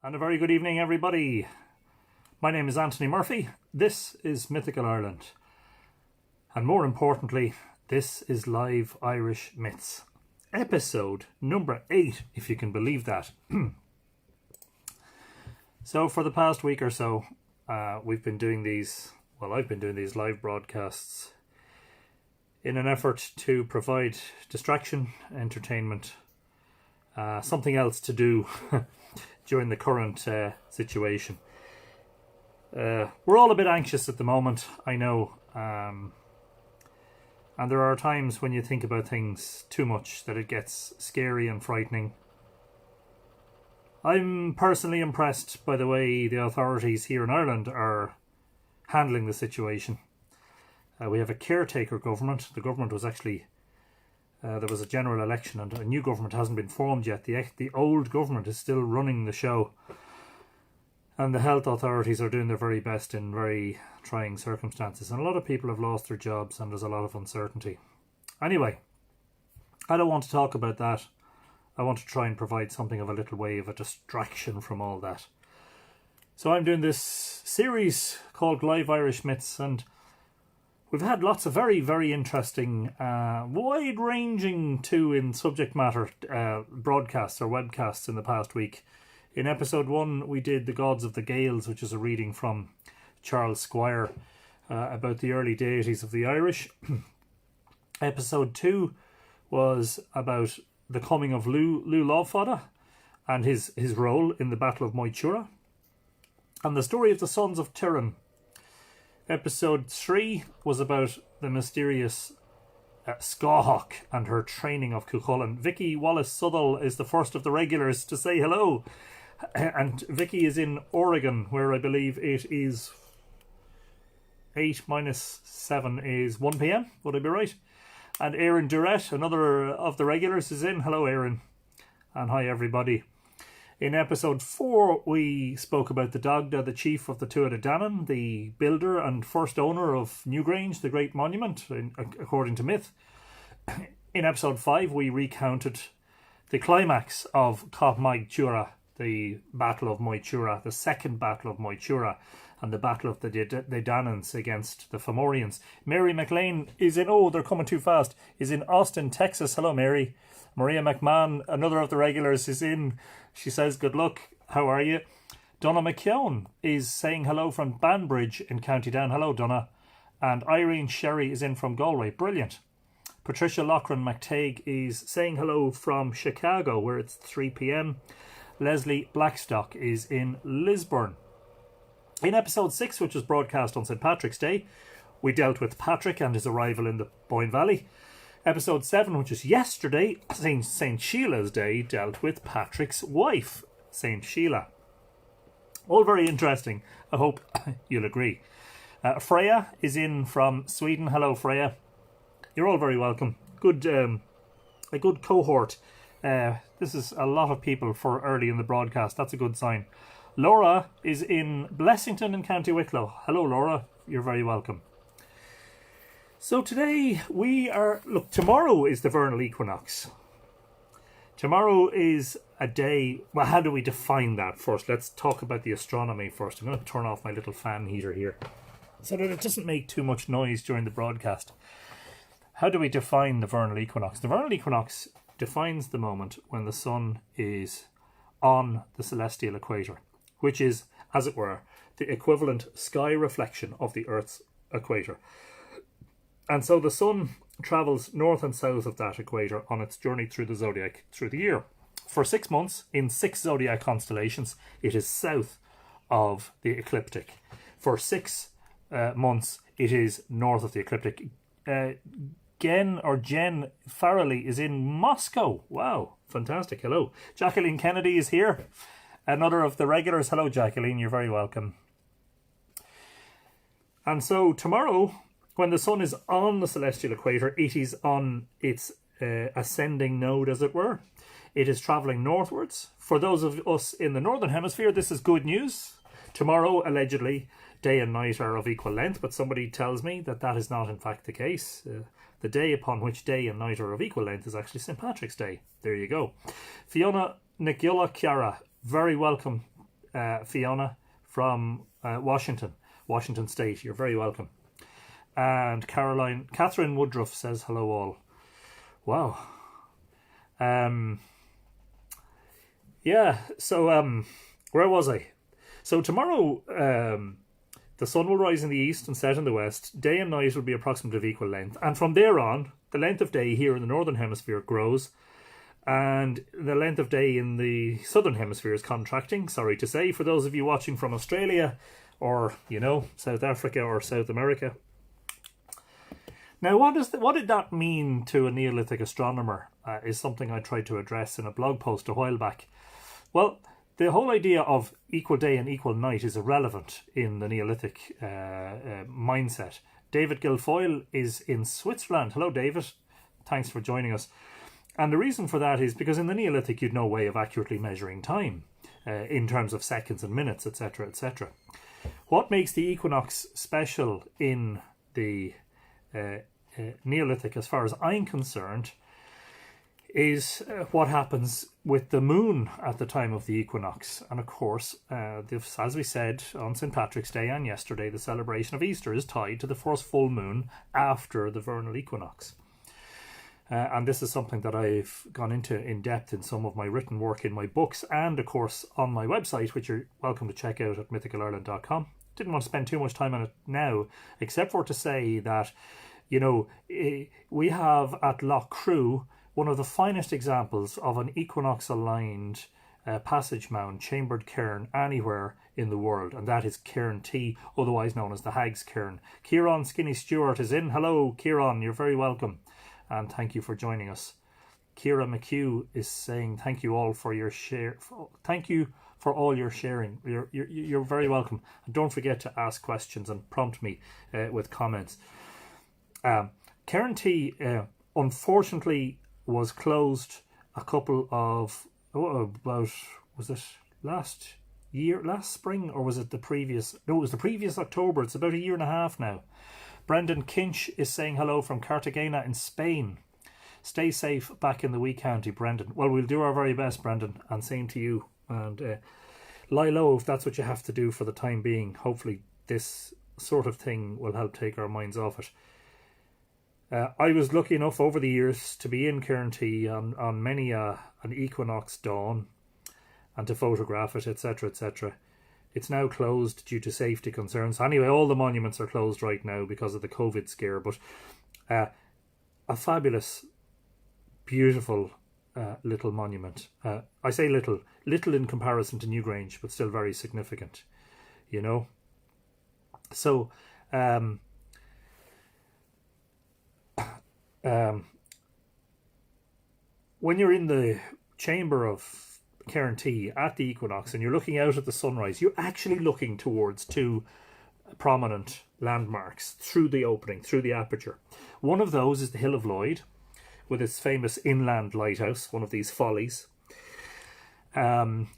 And a very good evening, everybody. My name is Anthony Murphy. This is Mythical Ireland. And more importantly, this is Live Irish Myths. Episode number 8, if you can believe that. So for the past week or so, we've been doing these, I've been doing these live broadcasts in an effort to provide distraction, entertainment, something else to do during the current situation. We're all a bit anxious at the moment, I know. And there are times when you think about things too much that it gets scary and frightening. I'm personally impressed by the way the authorities here in Ireland are handling the situation. We have a caretaker government. The government was actually... there was a general election and a new government hasn't been formed yet. The old government is still running the show. And the health authorities are doing their very best in very trying circumstances. And a lot of people have lost their jobs and there's a lot of uncertainty. Anyway, I don't want to talk about that. I want to try and provide something of a little way of a distraction from all that. So I'm doing this series called Live Irish Myths, and we've had lots of very, very interesting, wide-ranging too in subject matter broadcasts or webcasts in the past week. In episode 1, we did The Gods of the Gaels, which is a reading from Charles Squire about the early deities of the Irish. Episode 2 was about the coming of Loughcrew and his role in the Battle of Moytura, and the story of the sons of Tyrone. Episode 3 was about the mysterious Cailleach and her training of Cuchulainn. Vicky Wallace-Southall is the first of the regulars to say hello. And Vicky is in Oregon, where I believe it is 8 minus 7 is 1 p.m. Would I be right? And Aaron Durrett, another of the regulars, is in. Hello, Aaron. And hi, everybody. In episode 4, we spoke about the Dagda, the chief of the Tuatha Dé Danann, the builder and first owner of Newgrange, the great monument, according to myth. In episode 5, we recounted the climax of Cop Maig Tuath, the Battle of Moytura, the second Battle of Moytura, and the Battle of the Danans against the Fomorians. Mary McLean is in, they're coming too fast, is in Austin, Texas. Hello, Mary. Maria McMahon, another of the regulars, is in. She says, good luck. How are you? Donna McKeown is saying hello from Banbridge in County Down. Hello, Donna. And Irene Sherry is in from Galway. Brilliant. Patricia Loughran McTague is saying hello from Chicago, where it's 3 p.m. Leslie Blackstock is in Lisburn. In episode 6, which was broadcast on St. Patrick's Day, we dealt with Patrick and his arrival in the Boyne Valley. Episode 7, which is yesterday, St. Sheila's Day, dealt with Patrick's wife, St. Sheila. All very interesting. I hope you'll agree. Freya is in from Sweden. Hello, Freya. You're all very welcome. A good cohort. This is a lot of people for early in the broadcast. That's a good sign. Laura is in Blessington in County Wicklow. Hello, Laura. You're very welcome. So today tomorrow is the vernal equinox. Tomorrow is a day... Well, how do we define that first? Let's talk about the astronomy first. I'm going to turn off my little fan heater here so that it doesn't make too much noise during the broadcast. How do we define the vernal equinox? The vernal equinox defines the moment when the sun is on the celestial equator, which is, as it were, the equivalent sky reflection of the Earth's equator. And so the sun travels north and south of that equator on its journey through the zodiac through the year. For 6 months, in 6 zodiac constellations, it is south of the ecliptic. For 6 months, it is north of the ecliptic. Jen Farrelly is in Moscow. Wow, fantastic. Hello. Jacqueline Kennedy is here. Another of the regulars. Hello, Jacqueline. You're very welcome. And so tomorrow, when the sun is on the celestial equator, it is on its ascending node, as it were. It is travelling northwards. For those of us in the northern hemisphere, this is good news. Tomorrow, allegedly, day and night are of equal length, but somebody tells me that that is not in fact the case. The day upon which day and night are of equal length is actually St. Patrick's Day. There you go. Fiona Nicola Chiara, very welcome Fiona from Washington State. You're very welcome. And Catherine Woodruff says hello all. Wow. Yeah, so where was I? So tomorrow the sun will rise in the east and set in the west. Day and night will be approximately of equal length. And from there on, the length of day here in the northern hemisphere grows. And the length of day in the southern hemisphere is contracting, sorry to say, for those of you watching from Australia or, South Africa or South America. Now, what did that mean to a Neolithic astronomer is something I tried to address in a blog post a while back. Well, the whole idea of equal day and equal night is irrelevant in the Neolithic mindset. David Guilfoyle is in Switzerland. Hello, David. Thanks for joining us. And the reason for that is because in the Neolithic you'd no way of accurately measuring time in terms of seconds and minutes, etc., etc. What makes the equinox special in the Neolithic, as far as I'm concerned, is what happens with the moon at the time of the equinox. And of course, as we said on St. Patrick's Day and yesterday, the celebration of Easter is tied to the first full moon after the vernal equinox. And this is something that I've gone into in depth in some of my written work in my books and, of course, on my website, which you're welcome to check out at mythicalireland.com. Didn't want to spend too much time on it now, except for to say that, we have at Loughcrew one of the finest examples of an equinox-aligned passage mound, chambered cairn, anywhere in the world, and that is Cairn T, otherwise known as the Hag's Cairn. Kieran Skinny Stewart is in. Hello, Kieran, you're very welcome. And thank you for joining us. Kira McHugh is saying thank you all for your share. Thank you for all your sharing. You're very welcome. And don't forget to ask questions and prompt me with comments. Cairn T, unfortunately, was closed a couple of about, was it last spring, or was it the previous? No, it was the previous October. It's about a year and a half now. Brendan Kinch is saying hello from Cartagena in Spain. Stay safe back in the wee county, Brendan. Well, we'll do our very best, Brendan, and same to you. And lie low if that's what you have to do for the time being. Hopefully this sort of thing will help take our minds off it. I was lucky enough over the years to be in Cairn T on many an equinox dawn and to photograph it, etc., etc. It's now closed due to safety concerns. Anyway, all the monuments are closed right now because of the COVID scare. But a fabulous, beautiful little monument. I say little in comparison to Newgrange, but still very significant, So, when you're in the chamber of Cairn T at the equinox and you're looking out at the sunrise, you're actually looking towards two prominent landmarks through the opening, through the aperture. One of those is the Hill of Lloyd with its famous inland lighthouse, one of these follies,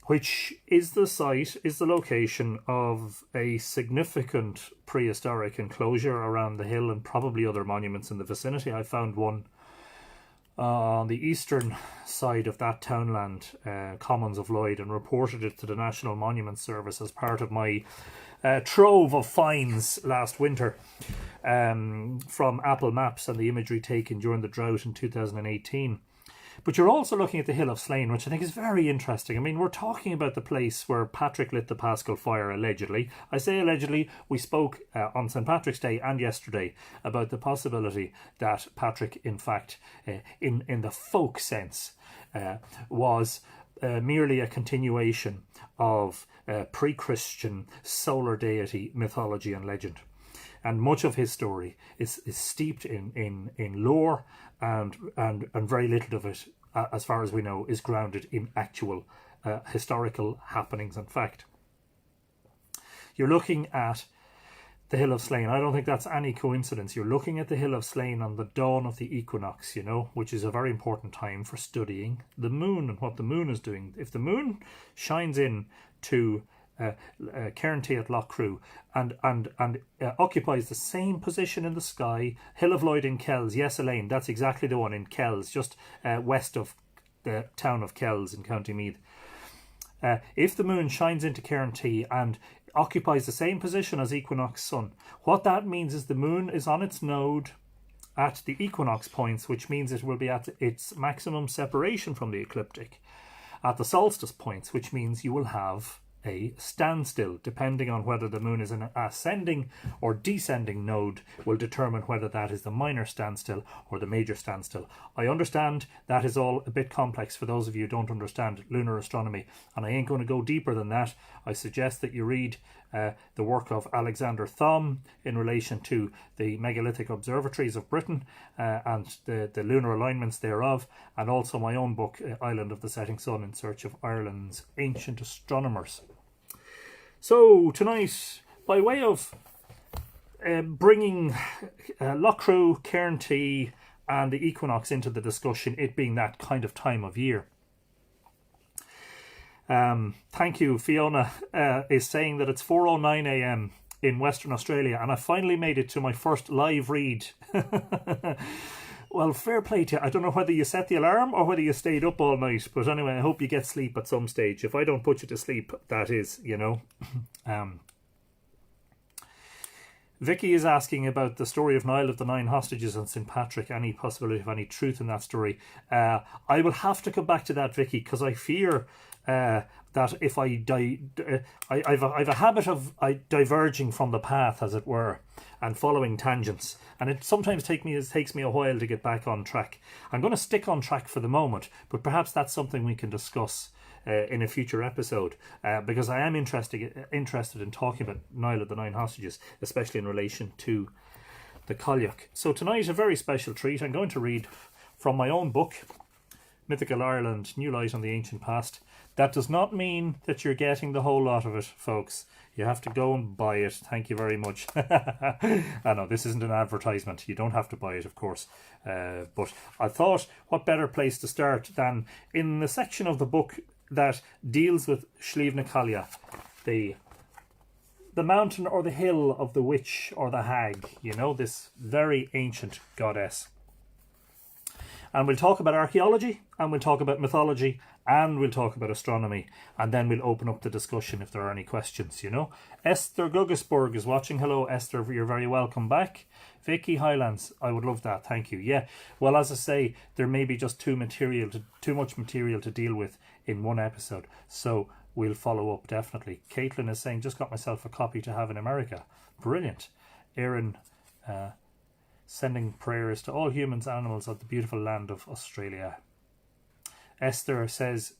which is the location of a significant prehistoric enclosure around the hill and probably other monuments in the vicinity. I found one on the eastern side of that townland, Commons of Lloyd, and reported it to the National Monument Service as part of my trove of finds last winter from Apple Maps and the imagery taken during the drought in 2018. But you're also looking at the Hill of Slane, which I think is very interesting. I mean, we're talking about the place where Patrick lit the Paschal fire, allegedly. I say allegedly. We spoke on St. Patrick's Day and yesterday about the possibility that Patrick, in fact, in the folk sense, was merely a continuation of pre-Christian solar deity mythology and legend. And much of his story is steeped in lore, and very little of it, as far as we know, is grounded in actual historical happenings and fact. You're looking at the Hill of Slane. I don't think that's any coincidence. You're looking at the Hill of Slane on the dawn of the equinox, which is a very important time for studying the moon and what the moon is doing. If the moon shines in to Cairn T at Loughcrew and occupies the same position in the sky, Hill of Lloyd in Kells, yes, Elaine, that's exactly the one in Kells, just west of the town of Kells in County Meath. if the moon shines into Cairn T and occupies the same position as Equinox sun, what that means is the moon is on its node at the equinox points, which means it will be at its maximum separation from the ecliptic. At the solstice points, which means you will have a standstill, depending on whether the moon is in an ascending or descending node, will determine whether that is the minor standstill or the major standstill. I understand that is all a bit complex for those of you who don't understand lunar astronomy, and I ain't going to go deeper than that. I suggest that you read the work of Alexander Thom in relation to the megalithic observatories of Britain and the lunar alignments thereof, and also my own book, Island of the Setting Sun, in Search of Ireland's Ancient Astronomers. So tonight, by way of bringing Loughcrew, Cairn T and the equinox into the discussion, it being that kind of time of year. Thank you. Fiona is saying that it's 4:09 a.m. in Western Australia, and I finally made it to my first live read. Well, fair play to you. I don't know whether you set the alarm or whether you stayed up all night, but anyway, I hope you get sleep at some stage. If I don't put you to sleep, that is, you know. Vicky is asking about the story of Niall of the Nine Hostages and St. Patrick. Any possibility of any truth in that story? I will have to come back to that, Vicky, because I fear that if I've a habit of diverging from the path, as it were, and following tangents, and it sometimes takes me a while to get back on track. I'm going to stick on track for the moment, but perhaps that's something we can discuss in a future episode, because I am interested in talking about Niall of the Nine Hostages, especially in relation to the Cailleach. So tonight, a very special treat. I'm going to read from my own book, Mythical Ireland, New Light on the Ancient Past. That does not mean that you're getting the whole lot of it, folks. You have to go and buy it. Thank you very much. I know this isn't an advertisement. You don't have to buy it, of course. But I thought, what better place to start than in the section of the book that deals with Sliabh Cailleach, the mountain or the hill of the witch or the hag, you know, this very ancient goddess. And we'll talk about archaeology, and we'll talk about mythology, and we'll talk about astronomy, and then we'll open up the discussion if there are any questions, you know. Esther Guggesburg is watching. Hello, Esther, you're very welcome back. Vicky Highlands, I would love that, thank you. Yeah, well, as I say, there may be just too much material to deal with in one episode, so we'll follow up, definitely. Caitlin is saying, just got myself a copy to have in America. Brilliant. Erin, sending prayers to all humans, animals of the beautiful land of Australia. Esther says,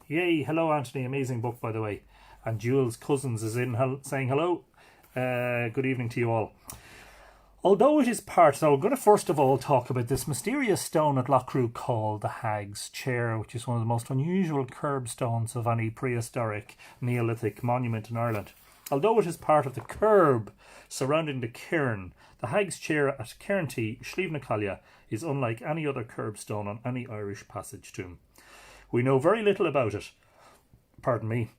yay, hello Anthony, amazing book by the way. And Jules Cousins is in saying hello. Good evening to you all. Although it is so I'm going to first of all talk about this mysterious stone at Loughcrew called the Hag's Chair, which is one of the most unusual curbstones of any prehistoric Neolithic monument in Ireland. Although it is part of the curb surrounding the cairn, the Hag's Chair at Cairn T, Sliabh Cailleach, is unlike any other curbstone on any Irish passage tomb. We know very little about it,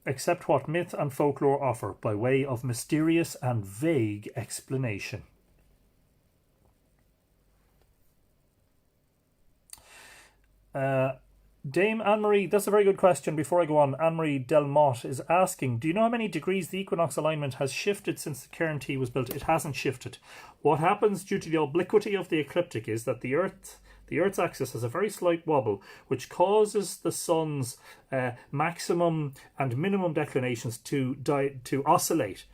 except what myth and folklore offer by way of mysterious and vague explanation. Dame Anne-Marie, that's a very good question. Before I go on, Anne-Marie Delmotte is asking, do you know how many degrees the equinox alignment has shifted since the Cairn T was built? It hasn't shifted. What happens due to the obliquity of the ecliptic is that the Earth's axis has a very slight wobble, which causes the sun's maximum and minimum declinations to oscillate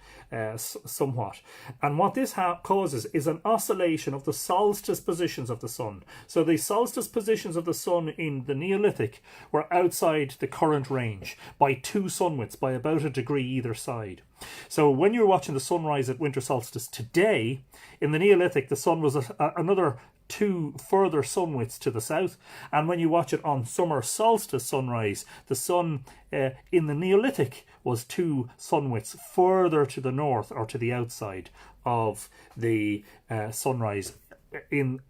somewhat. And what this causes is an oscillation of the solstice positions of the sun. So the solstice positions of the sun in the Neolithic were outside the current range by 2 sun widths, by about a degree either side. So when you're watching the sunrise at winter solstice today, in the Neolithic, the sun was another 2 further sun widths to the south, and when you watch it on summer solstice sunrise, the sun in the Neolithic was 2 sun widths further to the north or to the outside of the sunrise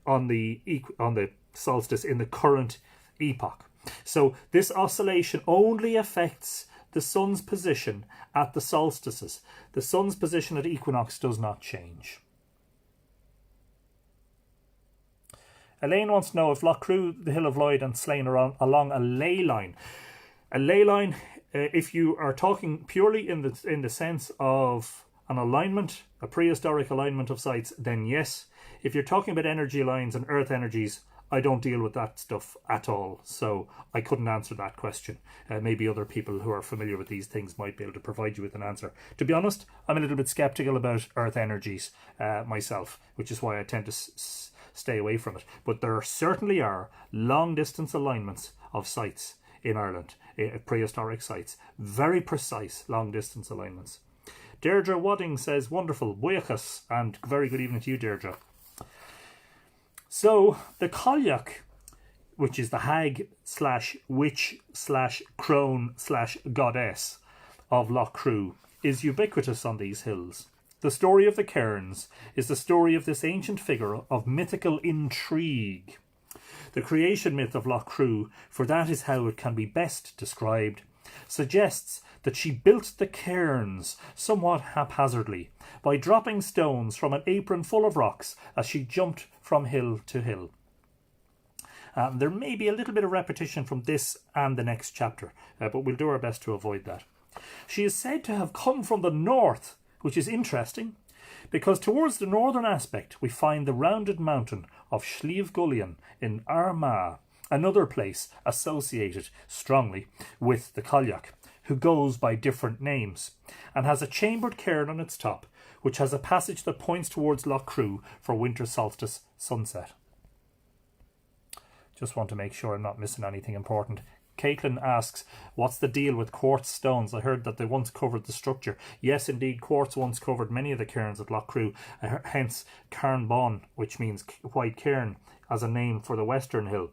on the solstice in the current epoch. So this oscillation only affects the sun's position at the solstices. The sun's position at equinox does not change. Elaine wants to know if Loughcrew, the Hill of Lloyd and Slane are along a ley line. A ley line If you are talking purely in the sense of an alignment, a prehistoric alignment of sites, then yes. If you're talking about energy lines and earth energies, I don't deal with that stuff at all, so I couldn't answer that question. Maybe other people who are familiar with these things might be able to provide you with an answer. To be honest, I'm a little bit skeptical about earth energies myself, which is why I tend to stay away from it. But there certainly are long distance alignments of sites in Ireland, prehistoric sites, very precise long distance alignments. Deirdre Wadding says, wonderful, buíochas, and very good evening to you, Deirdre. So, the Cailleach, which is the hag / witch / crone / goddess of Loughcrew, is ubiquitous on these hills. The story of the Cairns is the story of this ancient figure of mythical intrigue. The creation myth of Loughcrew, for that is how it can be best described, suggests that she built the cairns somewhat haphazardly by dropping stones from an apron full of rocks as she jumped from hill to hill. There may be a little bit of repetition from this and the next chapter, but we'll do our best to avoid that. She is said to have come from the north, which is interesting, because towards the northern aspect we find the rounded mountain of Slieve in Armagh, another place associated strongly with the Cailleach, who goes by different names, and has a chambered cairn on its top, which has a passage that points towards Loughcrew for winter solstice sunset. Just want to make sure I'm not missing anything important. Caitlin asks, what's the deal with quartz stones? I heard that they once covered the structure. Yes, indeed, quartz once covered many of the cairns at Loughcrew, hence Cairn Bon, which means white cairn, as a name for the western hill.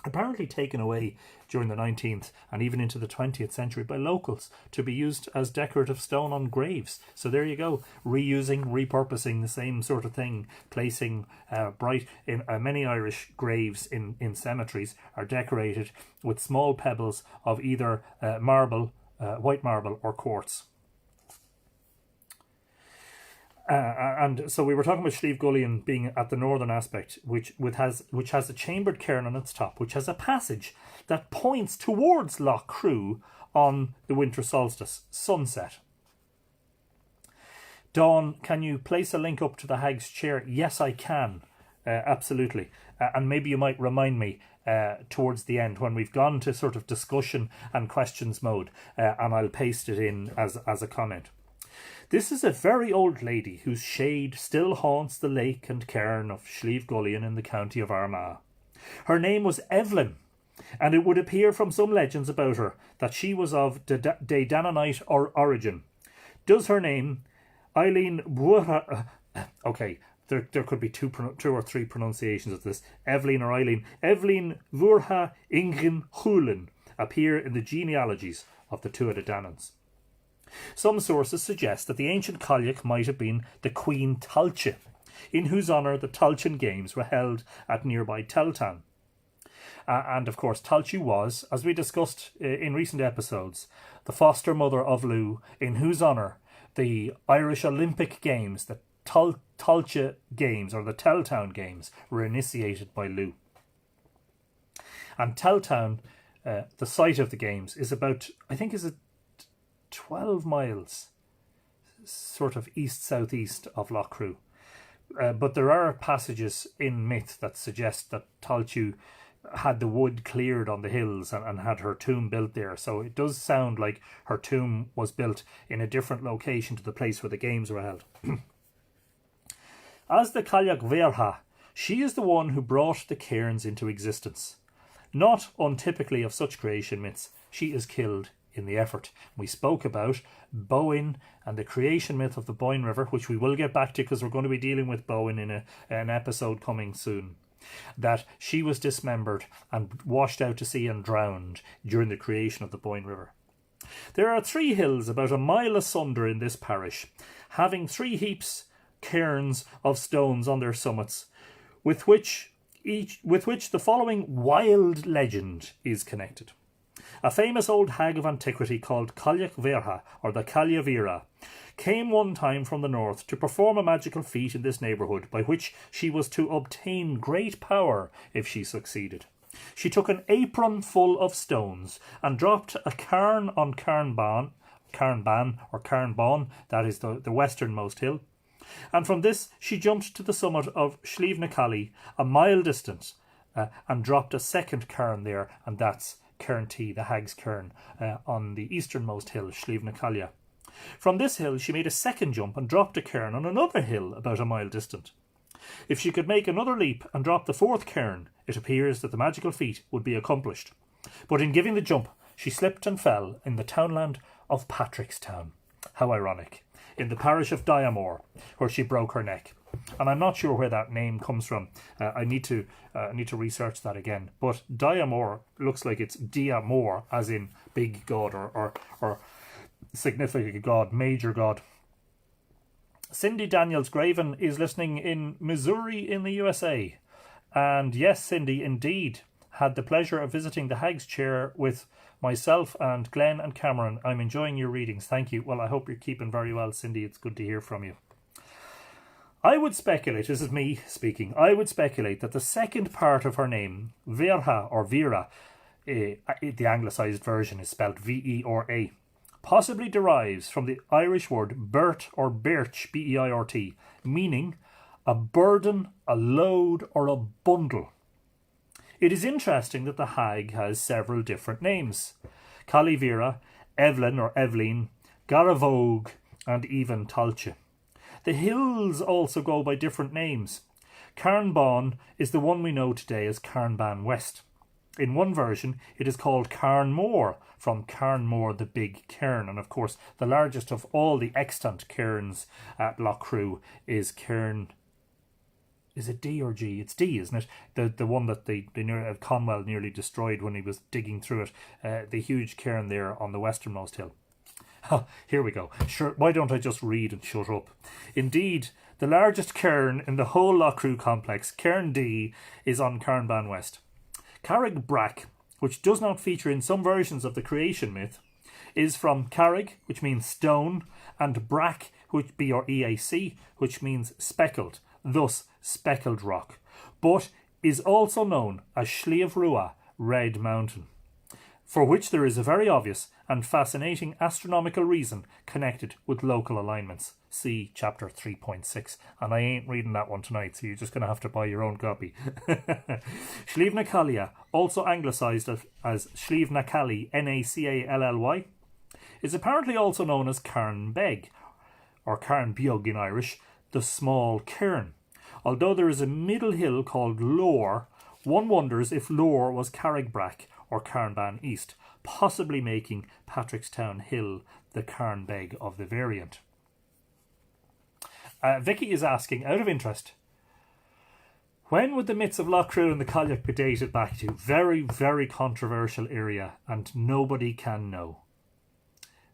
Apparently taken away during the 19th and even into the 20th century by locals to be used as decorative stone on graves. So there you go, reusing, repurposing the same sort of thing, placing many Irish graves in cemeteries are decorated with small pebbles of either marble, white marble or quartz. And so we were talking about Slieve being at the northern aspect, which has a chambered cairn on its top, which has a passage that points towards Loughcrew on the winter solstice sunset. Dawn, can you place a link up to the Hag's Chair? Yes, I can. Absolutely. And maybe you might remind me towards the end when we've gone to sort of discussion and questions mode, and I'll paste it in as a comment. This is a very old lady whose shade still haunts the lake and cairn of Slieve in the county of Armagh. Her name was Evelyn, and it would appear from some legends about her that she was of Dananite origin. Does her name, Eileen Buha... Okay, there could be two or three pronunciations of this. Evelyn or Eileen. Evelyn Vurha Ingrin Hulen appear in the genealogies of the Tuatha Dé Dananns. Some sources suggest that the ancient Cailleach might have been the Queen Tailche, in whose honour the Tailteann Games were held at nearby Tailteann. And of course Tailche was, as we discussed in recent episodes, the foster mother of Lugh, in whose honour the Irish Olympic Games, the Tailche Games or the Tailteann Games, were initiated by Lugh. And Tailteann, the site of the games, is about, I think, is it 12 miles sort of east-southeast of Loughcrew. But there are passages in myth that suggest that Tailche had the wood cleared on the hills and had her tomb built there. So it does sound like her tomb was built in a different location to the place where the games were held. As the Cailleach Verha, she is the one who brought the cairns into existence. Not untypically of such creation myths, she is killed in the effort. We spoke about Bowen and the creation myth of the Boyne River, which we will get back to because we're going to be dealing with Bowen in an episode coming soon. That she was dismembered and washed out to sea and drowned during the creation of the Boyne River. There are 3 hills about a mile asunder in this parish, having 3 heaps, cairns of stones on their summits, with which the following wild legend is connected. A famous old hag of antiquity called Cailleach Verha, or the Cailleach Vera, came one time from the north to perform a magical feat in this neighbourhood by which she was to obtain great power if she succeeded. She took an apron full of stones and dropped a cairn on Cairn Bon, that is the westernmost hill. And from this she jumped to the summit of Slieve a mile distant, and dropped a second cairn there, and that's Cairn T, the Hag's Cairn, on the easternmost hill, Slieve. From this hill she made a second jump and dropped a cairn on another hill about a mile distant. If she could make another leap and drop the fourth cairn, it appears that the magical feat would be accomplished. But in giving the jump, she slipped and fell in the townland of Patrickstown. How ironic. In the parish of Diamore, where she broke her neck. And I'm not sure where that name comes from. I need to research that again. But Diamore looks like it's Diamore, as in big god or significant god, major god. Cindy Daniels Graven is listening in Missouri in the USA. And yes, Cindy, indeed, had the pleasure of visiting the Hag's Chair with myself and Glenn and Cameron. I'm enjoying your readings. Thank you. Well, I hope you're keeping very well, Cindy. It's good to hear from you. I would speculate, this is me speaking, I would speculate that the second part of her name, Verha or Vera, the anglicised version is spelled V-E-R-A, possibly derives from the Irish word bert or birch, B-E-I-R-T, meaning a burden, a load, or a bundle. It is interesting that the hag has several different names. Calivera, Evelyn or Evelyn, Garavogue, and even Talche. The hills also go by different names. Cairn Bon is the one we know today as Cairn Ban West. In one version, it is called Cairn More, from Cairn More, the big cairn. And of course, the largest of all the extant cairns at Loughcrew is Cairn... Is it D or G? It's D, isn't it? The one that Conwell nearly destroyed when he was digging through it. The huge cairn there on the westernmost hill. Oh, here we go. Sure, why don't I just read and shut up? Indeed, the largest cairn in the whole Loughcrew complex, Cairn D, is on Cairn Ban West. Carrig Brack, which does not feature in some versions of the creation myth, is from Carrig, which means stone, and Brack, which B-R-E-A-C, which means speckled, thus speckled rock, but is also known as Slieve Rua, Red Mountain, for which there is a very obvious and fascinating astronomical reason connected with local alignments. See chapter 3.6, and I ain't reading that one tonight, so you're just going to have to buy your own copy. Slieve also anglicised as Slieve Nacally, is apparently also known as Cairn Beg, or Cairn Beag in Irish, the small cairn. Although there is a middle hill called Lower, one wonders if Lower was Carrigbrack or Cairn Ban East, possibly making Patrickstown Hill the Cairn Beg of the variant. Vicky is asking, out of interest, when would the myths of Loughcrew and the Cailleach be dated back to? Very, very controversial area, and nobody can know.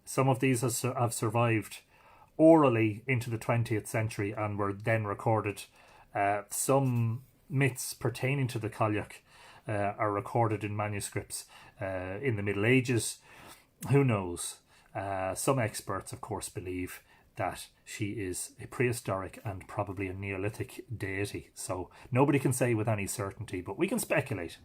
Some of these have survived orally into the 20th century and were then recorded. Some myths pertaining to the Cailleach are recorded in manuscripts in the Middle Ages. Who knows? Some experts, of course, believe that she is a prehistoric and probably a Neolithic deity. So nobody can say with any certainty, but we can speculate.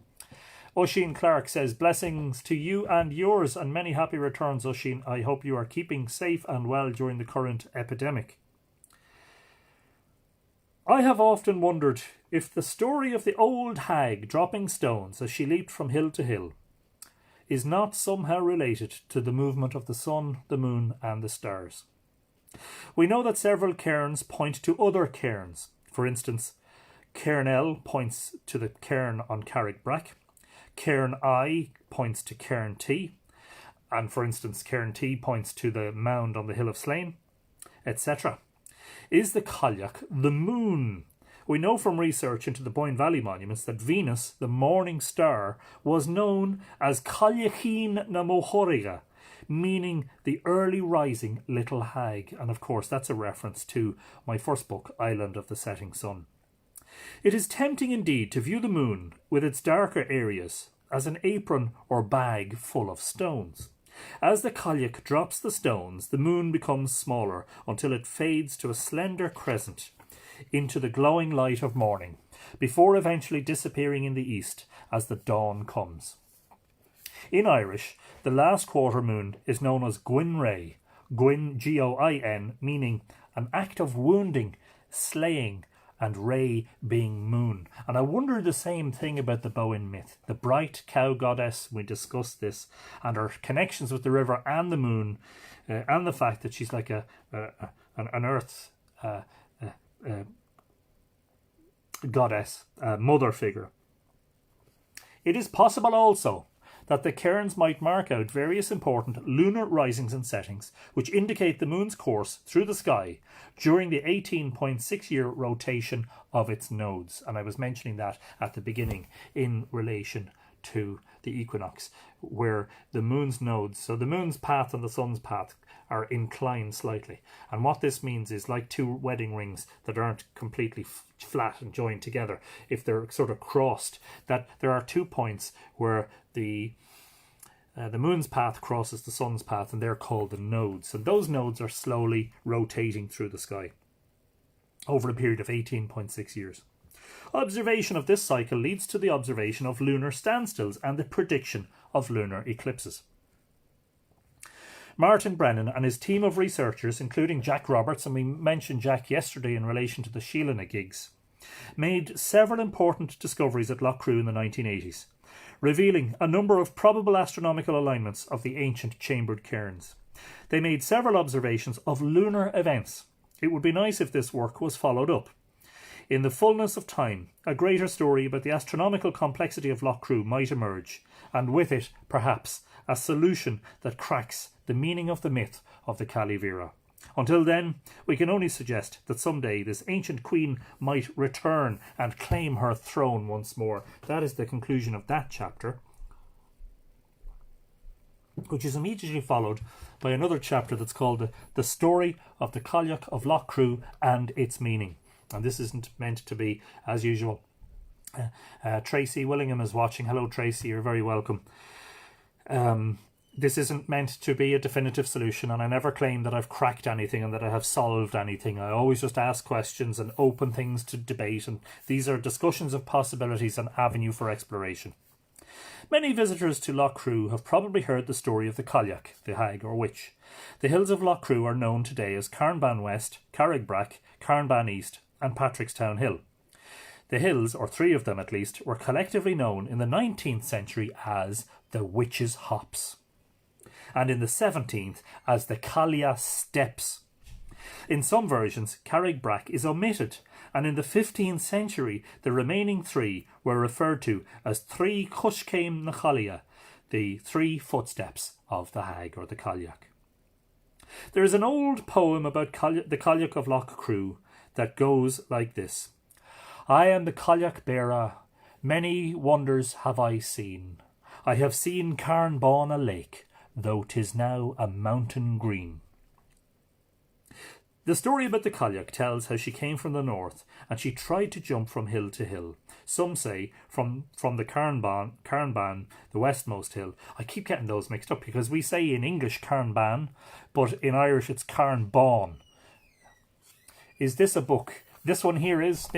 Oisin Clark says, blessings to you and yours and many happy returns, Oisin. I hope you are keeping safe and well during the current epidemic. I have often wondered if the story of the old hag dropping stones as she leaped from hill to hill is not somehow related to the movement of the sun, the moon and the stars. We know that several cairns point to other cairns. For instance, Cairn L points to the cairn on Carrigbrack. Cairn I points to Cairn T. And for instance, Cairn T points to the mound on the Hill of Slane, etc. Is the Cailleach the moon? We know from research into the Boyne Valley monuments that Venus, the morning star, was known as Cailleachín na Móthóraige, meaning the early rising little hag. And of course, that's a reference to my first book, Island of the Setting Sun. It is tempting indeed to view the moon, with its darker areas, as an apron or bag full of stones. As the Cailleach drops the stones, the moon becomes smaller until it fades to a slender crescent into the glowing light of morning, before eventually disappearing in the east as the dawn comes. In Irish, the last quarter moon is known as Gwyn Ray, Gwyn, Goin, meaning an act of wounding, slaying, and Ray being moon. And I wonder the same thing about the Bowen myth. The bright cow goddess, we discussed this, and her connections with the river and the moon, and the fact that she's like an earth goddess, mother figure. It is possible also that the cairns might mark out various important lunar risings and settings which indicate the moon's course through the sky during the 18.6-year rotation of its nodes. And I was mentioning that at the beginning in relation to the equinox, where the moon's nodes, so the moon's path and the sun's path, are inclined slightly. And what this means is, like two wedding rings that aren't completely flat and joined together, if they're sort of crossed, that there are 2 points where the moon's path crosses the sun's path, and they're called the nodes. And those nodes are slowly rotating through the sky over a period of 18.6 years. Observation of this cycle leads to the observation of lunar standstills and the prediction of lunar eclipses. Martin Brennan and his team of researchers, including Jack Roberts, and we mentioned Jack yesterday in relation to the Sheelagh gigs, made several important discoveries at Loughcrew in the 1980s, revealing a number of probable astronomical alignments of the ancient chambered cairns. They made several observations of lunar events. It would be nice if this work was followed up. In the fullness of time, a greater story about the astronomical complexity of Loughcrew might emerge, and with it, perhaps, a solution that cracks the meaning of the myth of the Cailleach. Until then, we can only suggest that someday this ancient queen might return and claim her throne once more. That is the conclusion of that chapter, which is immediately followed by another chapter that's called The Story of the Cailleach of Loughcrew and Its Meaning. And this isn't meant to be, as usual. Tracy Willingham is watching. Hello, Tracy. You're very welcome. This isn't meant to be a definitive solution, and I never claim that I've cracked anything and that I have solved anything. I always just ask questions and open things to debate, and these are discussions of possibilities and avenue for exploration. Many visitors to Loughcrew have probably heard the story of the Cailleach, the hag or witch. The hills of Loughcrew are known today as Cairnban West, Carrickbrack, Cairnban East, and Patrickstown Hill. The hills, or 3 of them at least, were collectively known in the 19th century as the Witches' Hops, and in the 17th as the Cailleach Steps. In some versions, Carrickbrack is omitted, and in the 15th century the remaining 3 were referred to as 3 Cushcéim na Cailleach, the 3 footsteps of the hag or the Cailleach. There is an old poem about the Cailleach of Loughcrew that goes like this. I am the Cailleach bearer, many wonders have I seen. I have seen Cairnban a lake, though 'tis now a mountain green. The story about the Cailleach tells how she came from the north and she tried to jump from hill to hill. Some say from the Cairnban, the westmost hill. I keep getting those mixed up because we say in English Cairnban, but in Irish it's Cairnban. Is this a book? This one here is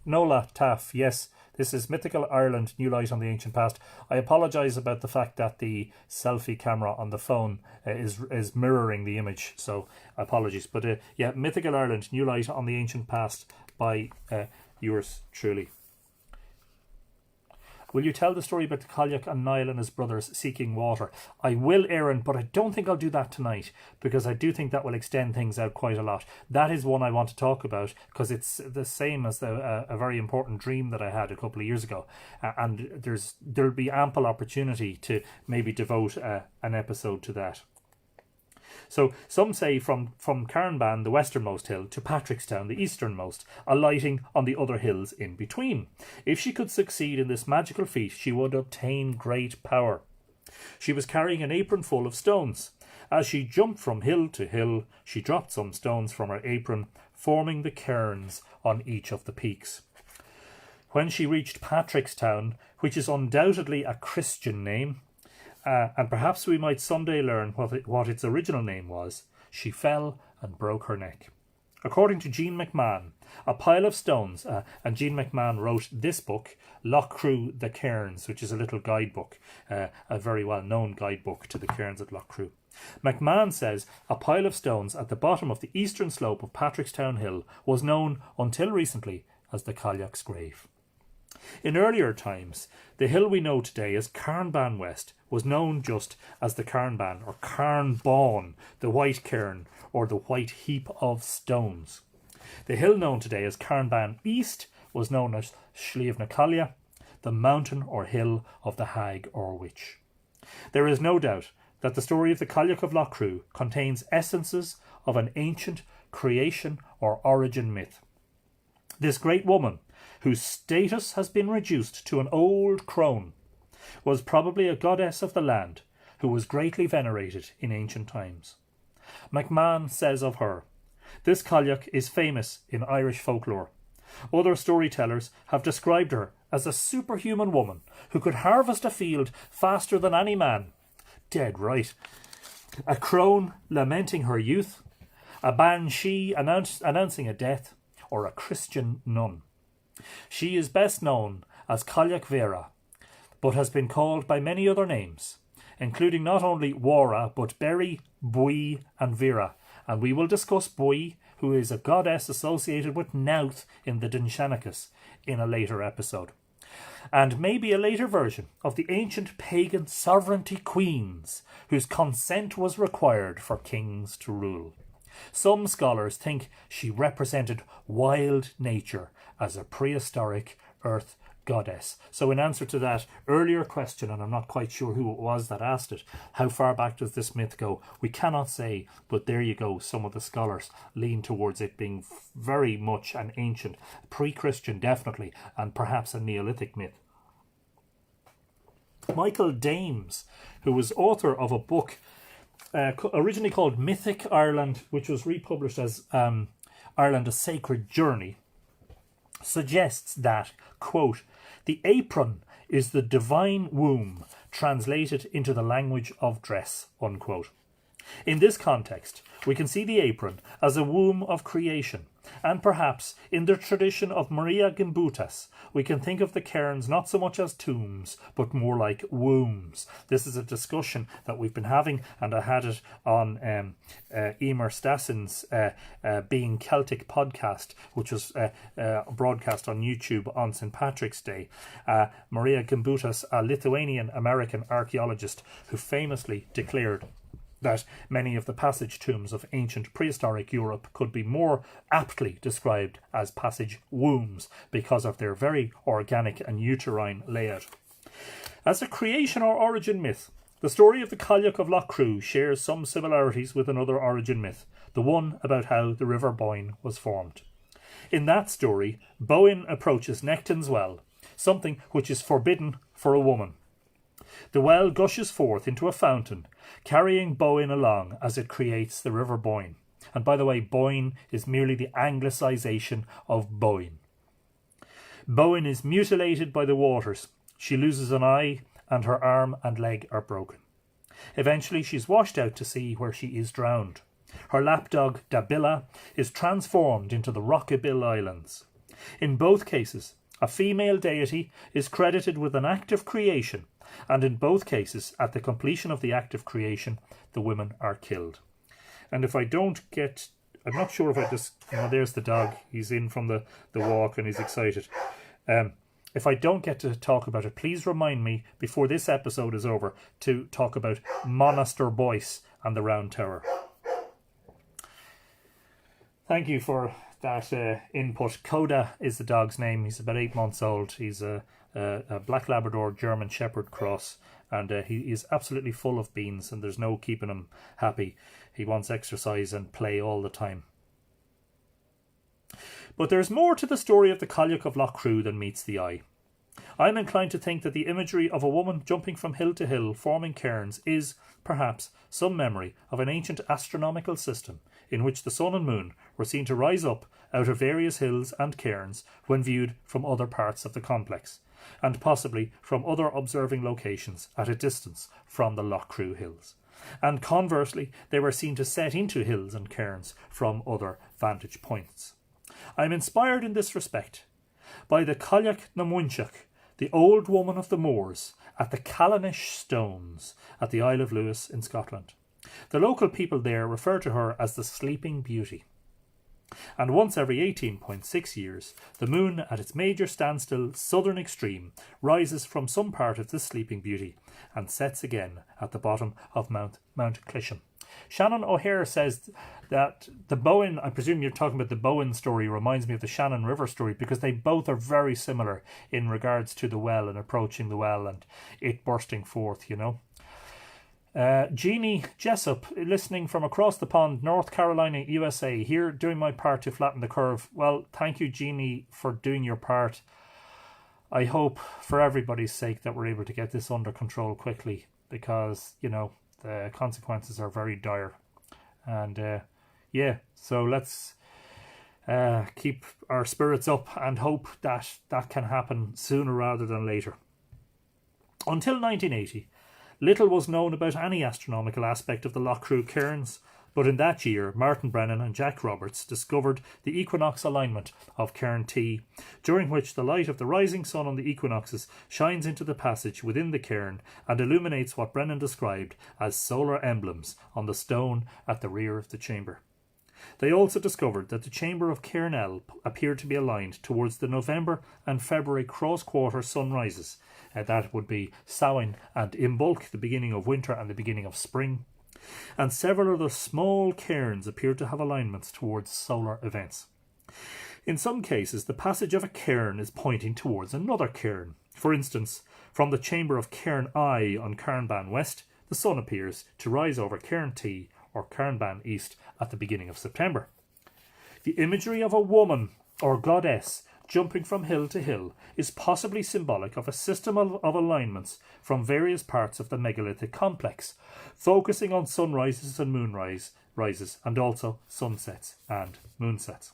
Nola Taff. Yes, this is Mythical Ireland, New Light on the Ancient Past. I apologise about the fact that the selfie camera on the phone is mirroring the image, so apologies. But yeah, Mythical Ireland, New Light on the Ancient Past by yours truly. Will you tell the story about the Cailleach and Niall and his brothers seeking water? I will, Aaron, but I don't think I'll do that tonight because I do think that will extend things out quite a lot. That is one I want to talk about because it's the same as a very important dream that I had a couple of years ago. And there'll be ample opportunity to maybe devote an episode to that. So some say from Cairnban, the westernmost hill, to Patrickstown, the easternmost, alighting on the other hills in between. If she could succeed in this magical feat, she would obtain great power. She was carrying an apron full of stones. As she jumped from hill to hill, she dropped some stones from her apron, forming the cairns on each of the peaks. When she reached Patrickstown, which is undoubtedly a Christian name, and perhaps we might someday learn what its original name was, she fell and broke her neck. According to Jean McMahon, a pile of stones, and Jean McMahon wrote this book, Loughcrew the Cairns, which is a little guidebook, a very well-known guidebook to the cairns at Loughcrew. McMahon says a pile of stones at the bottom of the eastern slope of Patrickstown Hill was known until recently as the Cailleach's grave. In earlier times, the hill we know today as Cairn West was known just as the Cairn or Cairn Bawn, the White Cairn, or the White Heap of Stones. The hill known today as Cairn East was known as Sliabh na Cailleach, the mountain or hill of the hag or witch. There is no doubt that the story of the Cailleach of Loughcrew contains essences of an ancient creation or origin myth. This great woman, whose status has been reduced to an old crone, was probably a goddess of the land who was greatly venerated in ancient times. McMahon says of her, "This Cailleach is famous in Irish folklore. Other storytellers have described her as a superhuman woman who could harvest a field faster than any man." Dead right. A crone lamenting her youth, a banshee announcing a death, or a Christian nun. She is best known as Cailleach Vera, but has been called by many other names, including not only Wara, but Berry, Bui, and Vera, and we will discuss Bui, who is a goddess associated with Nouth in the Dinshanachas, in a later episode, and maybe a later version of the ancient pagan sovereignty queens, whose consent was required for kings to rule. Some scholars think she represented wild nature as a prehistoric earth goddess. So in answer to that earlier question, and I'm not quite sure who it was that asked it, how far back does this myth go? We cannot say, but there you go. Some of the scholars lean towards it being very much an ancient, pre-Christian definitely, and perhaps a Neolithic myth. Michael Dames, who was author of a book originally called Mythic Ireland, which was republished as Ireland, a Sacred Journey, suggests that, quote, "The apron is the divine womb translated into the language of dress," unquote. In this context, we can see the apron as a womb of creation, and perhaps in the tradition of Maria Gimbutas, we can think of the cairns not so much as tombs, but more like wombs. This is a discussion that we've been having, and I had it on Emer Stassin's Being Celtic podcast, which was broadcast on YouTube on St. Patrick's Day. Maria Gimbutas, a Lithuanian-American archaeologist who famously declared that many of the passage tombs of ancient prehistoric Europe could be more aptly described as passage wombs because of their very organic and uterine layout. As a creation or origin myth, the story of the Cailleach of Loughcrew shares some similarities with another origin myth, the one about how the River Boyne was formed. In that story, Boyne approaches Nectan's well, something which is forbidden for a woman. The well gushes forth into a fountain, carrying Boyne along as it creates the River Boyne. And by the way, Boyne is merely the anglicisation of Boyne. Boyne is mutilated by the waters. She loses an eye, and her arm and leg are broken. Eventually she's washed out to sea, where she is drowned. Her lapdog, Dabilla, is transformed into the Rockabill Islands. In both cases, a female deity is credited with an act of creation, and in both cases, at the completion of the act of creation, the women are killed. And if I don't get... I'm not sure if I just... Oh, there's the dog. He's in from the walk and he's excited. If I don't get to talk about it, please remind me, before this episode is over, to talk about Monsterboice and the Round Tower. Thank you for that input. Coda is the dog's name. He's about 8 months old. He's a Black Labrador German Shepherd cross, and he is absolutely full of beans, and there's no keeping him happy. He wants exercise and play all the time. But there's more to the story of the Cailleach of Loughcrew than meets the eye. I'm inclined to think that the imagery of a woman jumping from hill to hill, forming cairns, is, perhaps, some memory of an ancient astronomical system in which the sun and moon were seen to rise up out of various hills and cairns when viewed from other parts of the complex, and possibly from other observing locations at a distance from the Loughcrew hills. and conversely they were seen to set into hills and cairns from other vantage points. I am inspired in this respect by the Cailleach na Muinteach, the old woman of the moors, at the Cailleach stones at the Isle of Lewis in Scotland. The local people there refer to her as the Sleeping Beauty. And once every 18.6 years, the moon at its major standstill southern extreme rises from some part of this Sleeping Beauty and sets again at the bottom of Mount Clisham. Shannon O'Hare says that the Bowen, I presume you're talking about the Bowen story, reminds me of the Shannon River story, because they both are very similar in regards to the well and approaching the well and it bursting forth, you know. Jeannie Jessup, listening from across the pond, North Carolina, USA, here doing my part to flatten the curve. Well, thank you, Jeannie, for doing your part. I hope, for everybody's sake, that we're able to get this under control quickly, because, you know, the consequences are very dire. And, yeah, so let's keep our spirits up and hope that that can happen sooner rather than later. Until 1980, little was known about any astronomical aspect of the Loughcrew cairns, but in that year Martin Brennan and Jack Roberts discovered the equinox alignment of Cairn T, during which the light of the rising sun on the equinoxes shines into the passage within the cairn and illuminates what Brennan described as solar emblems on the stone at the rear of the chamber. They also discovered that the chamber of Cairn L appeared to be aligned towards the November and February cross-quarter sunrises. That would be Samhain and Imbolc, the beginning of winter and the beginning of spring. And several other small cairns appeared to have alignments towards solar events. In some cases, the passage of a cairn is pointing towards another cairn. For instance, from the chamber of Cairn I on Cairnban West, the sun appears to rise over Cairn T or Cairnban East at the beginning of September. The imagery of a woman or goddess jumping from hill to hill is possibly symbolic of a system of alignments from various parts of the megalithic complex, focusing on sunrises and moonrises and also sunsets and moonsets.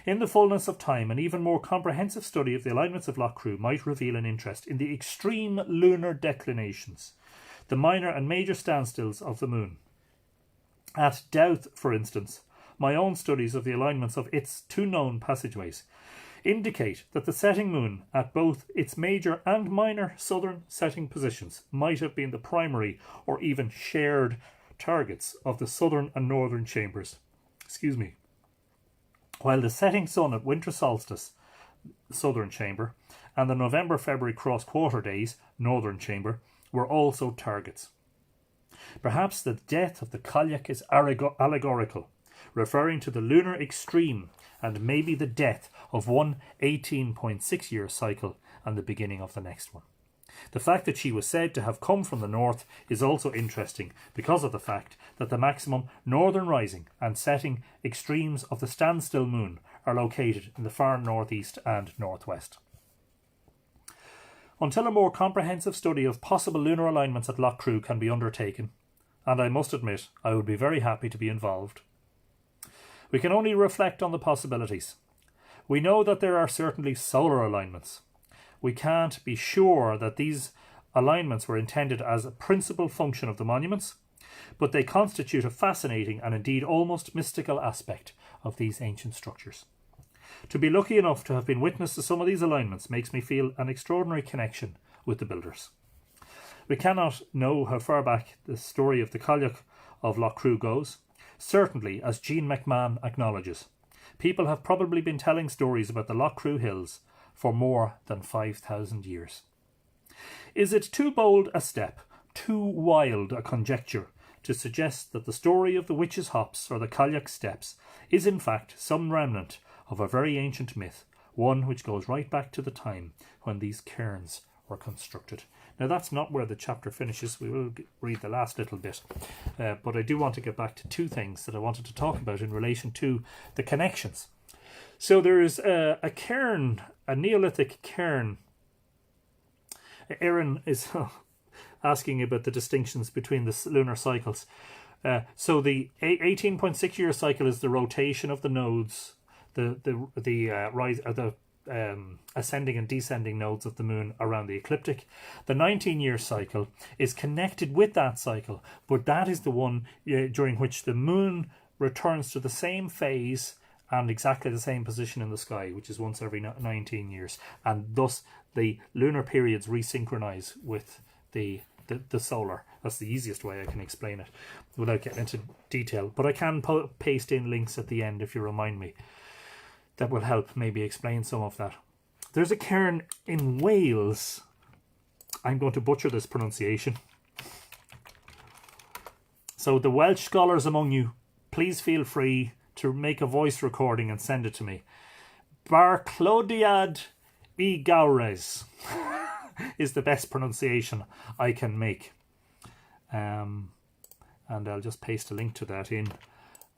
In the fullness of time, an even more comprehensive study of the alignments of Loughcrew might reveal an interest in the extreme lunar declinations, the minor and major standstills of the moon. At Doubt, for instance, my own studies of the alignments of its two known passageways indicate that the setting moon at both its major and minor southern setting positions might have been the primary or even shared targets of the southern and northern chambers. While the setting sun at winter solstice, southern chamber, and the November-February cross-quarter days, northern chamber, were also targets. Perhaps the death of the Cailleach is allegorical, referring to the lunar extreme and maybe the death of one 18.6-year cycle and the beginning of the next one. The fact that she was said to have come from the north is also interesting because of the fact that the maximum northern rising and setting extremes of the standstill moon are located in the far northeast and northwest. Until a more comprehensive study of possible lunar alignments at Loughcrew can be undertaken, and I must admit I would be very happy to be involved, we can only reflect on the possibilities. We know that there are certainly solar alignments. We can't be sure that these alignments were intended as a principal function of the monuments, but they constitute a fascinating and indeed almost mystical aspect of these ancient structures. To be lucky enough to have been witness to some of these alignments makes me feel an extraordinary connection with the builders. We cannot know how far back the story of the Cailleach of Loughcrew goes. Certainly, as Jean McMahon acknowledges, people have probably been telling stories about the Loughcrew Hills for more than 5,000 years. Is it too bold a step, too wild a conjecture, to suggest that the story of the Witches' Hops or the Cailleach Steps is in fact some remnant of a very ancient myth, one which goes right back to the time when these cairns were constructed? Now that's not where the chapter finishes. We will read the last little bit, but I do want to get back to two things that I wanted to talk about in relation to the connections. So there is a cairn, a Neolithic cairn. Erin is asking about the distinctions between the lunar cycles. So the 18.6-year cycle is the rotation of the nodes, the ascending and descending nodes of the moon around the ecliptic. The 19-year cycle is connected with that cycle, but that is the one during which the moon returns to the same phase and exactly the same position in the sky, which is once every 19 years. And thus the lunar periods resynchronize with the solar. That's the easiest way I can explain it without getting into detail. But I can paste in links at the end if you remind me. That will help maybe explain some of that. There's a cairn in Wales. I'm going to butcher this pronunciation. So the Welsh scholars among you, please feel free to make a voice recording and send it to me. Barclodiad y Gawres is the best pronunciation I can make. And I'll just paste a link to that in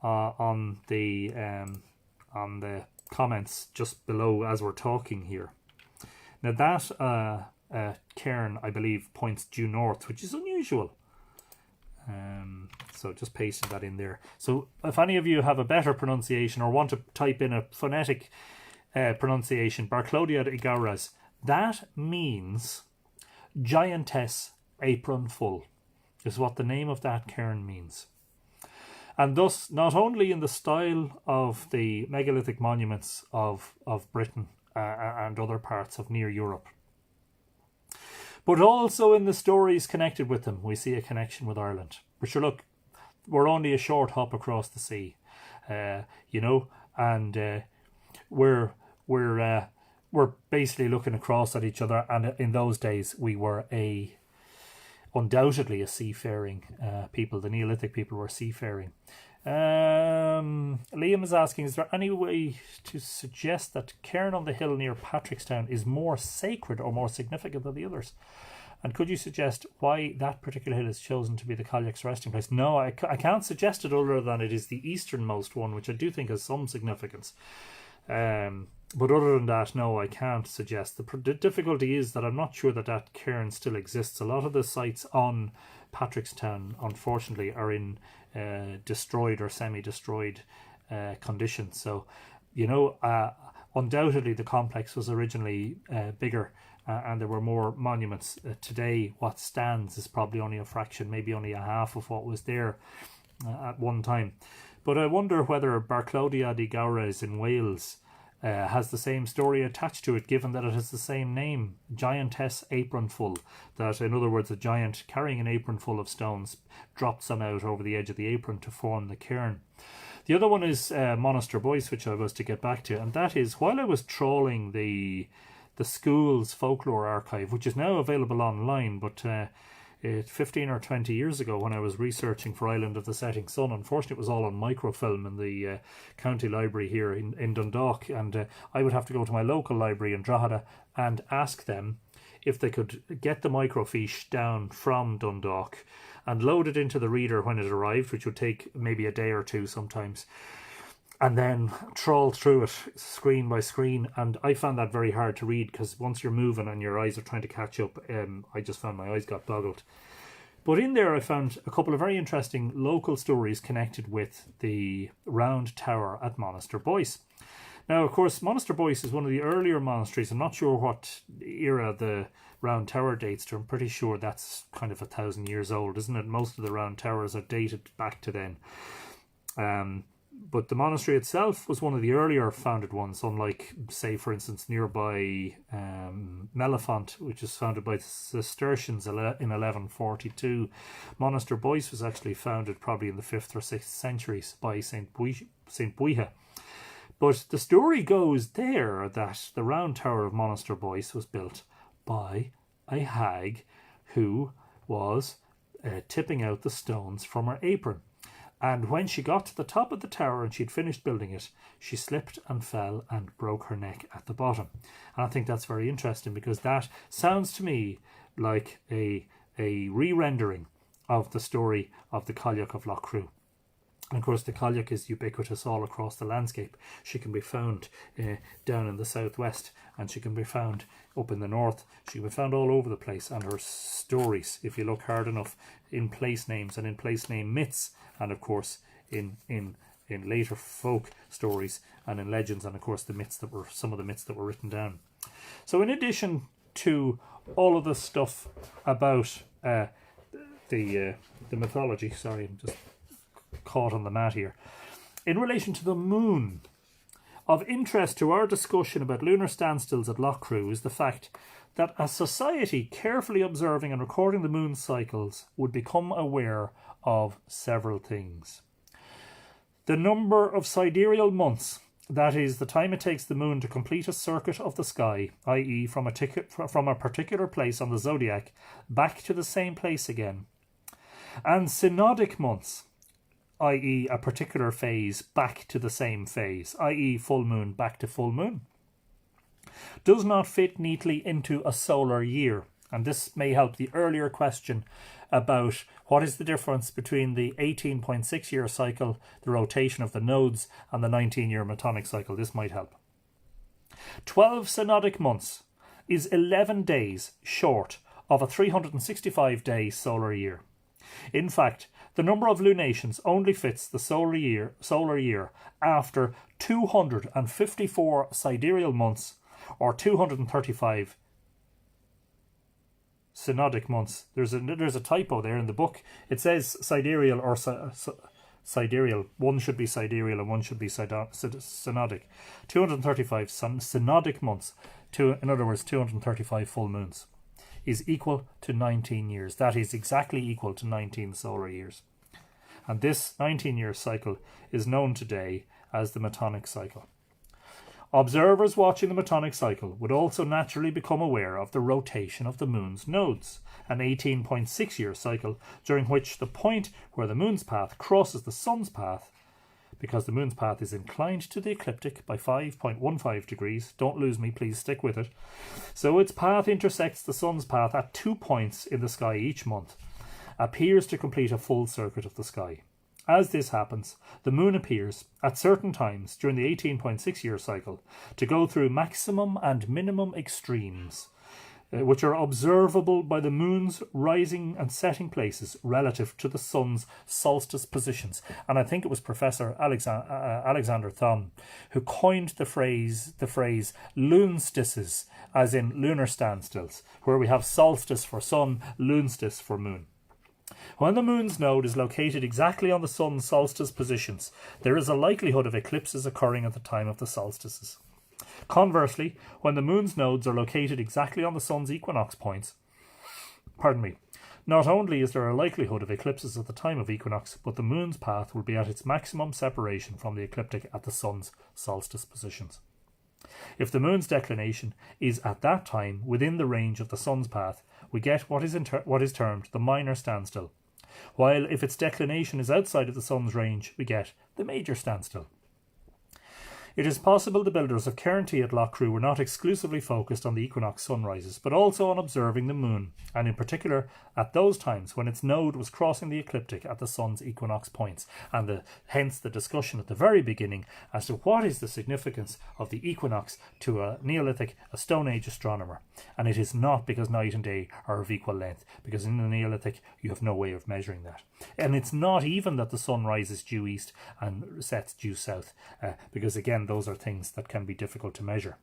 on the comments just below as we're talking here. Now that cairn, I believe, points due north, which is unusual. So just pasting that in there. So if any of you have a better pronunciation or want to type in a phonetic pronunciation, Barclodiad y Gawres, that means giantess apron full, is what the name of that cairn means. And thus, not only in the style of the megalithic monuments of Britain and other parts of near Europe, but also in the stories connected with them, we see a connection with Ireland. But sure, look, we're only a short hop across the sea, you know, and we're basically looking across at each other. And in those days, we were undoubtedly a seafaring people. The Neolithic people were seafaring. Liam is asking, is there any way to suggest that Cairn on the Hill near Patrickstown is more sacred or more significant than the others? And could you suggest why that particular hill is chosen to be the Cailleach's resting place? No, I can't suggest it other than it is the easternmost one, which I do think has some significance. But other than that, no, I can't suggest. The difficulty is that I'm not sure that cairn still exists. A lot of the sites on Patrickstown, unfortunately, are in destroyed or semi-destroyed condition. So, you know, undoubtedly the complex was originally bigger and there were more monuments. Today, what stands is probably only a fraction, maybe only a half of what was there at one time. But I wonder whether Barclodiad y Gawres in Wales has the same story attached to it, given that it has the same name, Giantess Apronful. That, in other words, a giant carrying an apron full of stones dropped some out over the edge of the apron to form the cairn. The other one is Monsterboice, which I was to get back to, and that is, while I was trawling the school's folklore archive, which is now available online, but 15 or 20 years ago when I was researching for Island of the Setting Sun, unfortunately it was all on microfilm in the county library here in Dundalk, and I would have to go to my local library in Drogheda and ask them if they could get the microfiche down from Dundalk and load it into the reader when it arrived, which would take maybe a day or two sometimes, and then trawl through it screen by screen. And I found that very hard to read, because once you're moving and your eyes are trying to catch up, I just found my eyes got boggled. But in there I found a couple of very interesting local stories connected with the round tower at Monsterboice. Now, of course, Monsterboice is one of the earlier monasteries. I'm not sure what era the round tower dates to. I'm pretty sure that's kind of 1,000 years old, isn't it? Most of the round towers are dated back to then. But the monastery itself was one of the earlier founded ones, unlike, say, for instance, nearby Mellifont, which was founded by the Cistercians in 1142. Monsterboice was actually founded probably in the 5th or 6th centuries by Saint Buihe. But the story goes there that the round tower of Monsterboice was built by a hag who was tipping out the stones from her apron. And when she got to the top of the tower and she'd finished building it, she slipped and fell and broke her neck at the bottom. And I think that's very interesting, because that sounds to me like a re-rendering of the story of the Cailleach of Loughcrew. And of course, the Cailleach is ubiquitous all across the landscape. She can be found down in the southwest, and she can be found up in the north. She can be found all over the place, and her stories, if you look hard enough, in place names and in place name myths, and of course in in later folk stories and in legends, and of course some of the myths that were written down. So in addition to all of the stuff about the mythology, sorry, I'm just caught on the mat here, in relation to the moon, of interest to our discussion about lunar standstills at Loughcrew is the fact that a society carefully observing and recording the moon's cycles would become aware of several things. The number of sidereal months, that is, the time it takes the moon to complete a circuit of the sky, i.e. from a particular place on the zodiac back to the same place again, and synodic months, i.e. a particular phase back to the same phase, i.e. full moon back to full moon, does not fit neatly into a solar year. And this may help the earlier question about what is the difference between the 18.6 year cycle, the rotation of the nodes, and the 19-year Metonic cycle. This might help. 12 synodic months is 11 days short of a 365-day solar year. In fact, the number of lunations only fits the solar year after 254 sidereal months, or 235 synodic months. There's a typo there in the book. It says sidereal or sidereal. One should be sidereal and one should be synodic. 235 synodic months, in other words 235 full moons, is equal to 19 years. That is exactly equal to 19 solar years. And this 19-year cycle is known today as the Metonic cycle. Observers watching the Metonic cycle would also naturally become aware of the rotation of the moon's nodes, an 18.6 year cycle during which the point where the moon's path crosses the sun's path, because the moon's path is inclined to the ecliptic by 5.15 degrees, don't lose me, please stick with it, so its path intersects the sun's path at 2 points in the sky each month, appears to complete a full circuit of the sky. As this happens, the moon appears at certain times during the 18.6 year cycle to go through maximum and minimum extremes, which are observable by the moon's rising and setting places relative to the sun's solstice positions. And I think it was Professor Alexander Thom who coined the phrase lunstices, as in lunar standstills, where we have solstice for sun, lunstice for moon. When the moon's node is located exactly on the sun's solstice positions, there is a likelihood of eclipses occurring at the time of the solstices. Conversely, when the moon's nodes are located exactly on the sun's equinox points, not only is there a likelihood of eclipses at the time of equinox, but the moon's path will be at its maximum separation from the ecliptic at the sun's solstice positions. If the moon's declination is at that time within the range of the sun's path, we get what is termed the minor standstill, while if its declination is outside of the sun's range, we get the major standstill. It is possible the builders of Cairn T at Loughcrew were not exclusively focused on the equinox sunrises, but also on observing the moon, and in particular at those times when its node was crossing the ecliptic at the sun's equinox points, and hence the discussion at the very beginning as to what is the significance of the equinox to a Neolithic, a Stone Age astronomer. And it is not because night and day are of equal length, because in the Neolithic you have no way of measuring that. And it's not even that the sun rises due east and sets due south, because again, those are things that can be difficult to measure.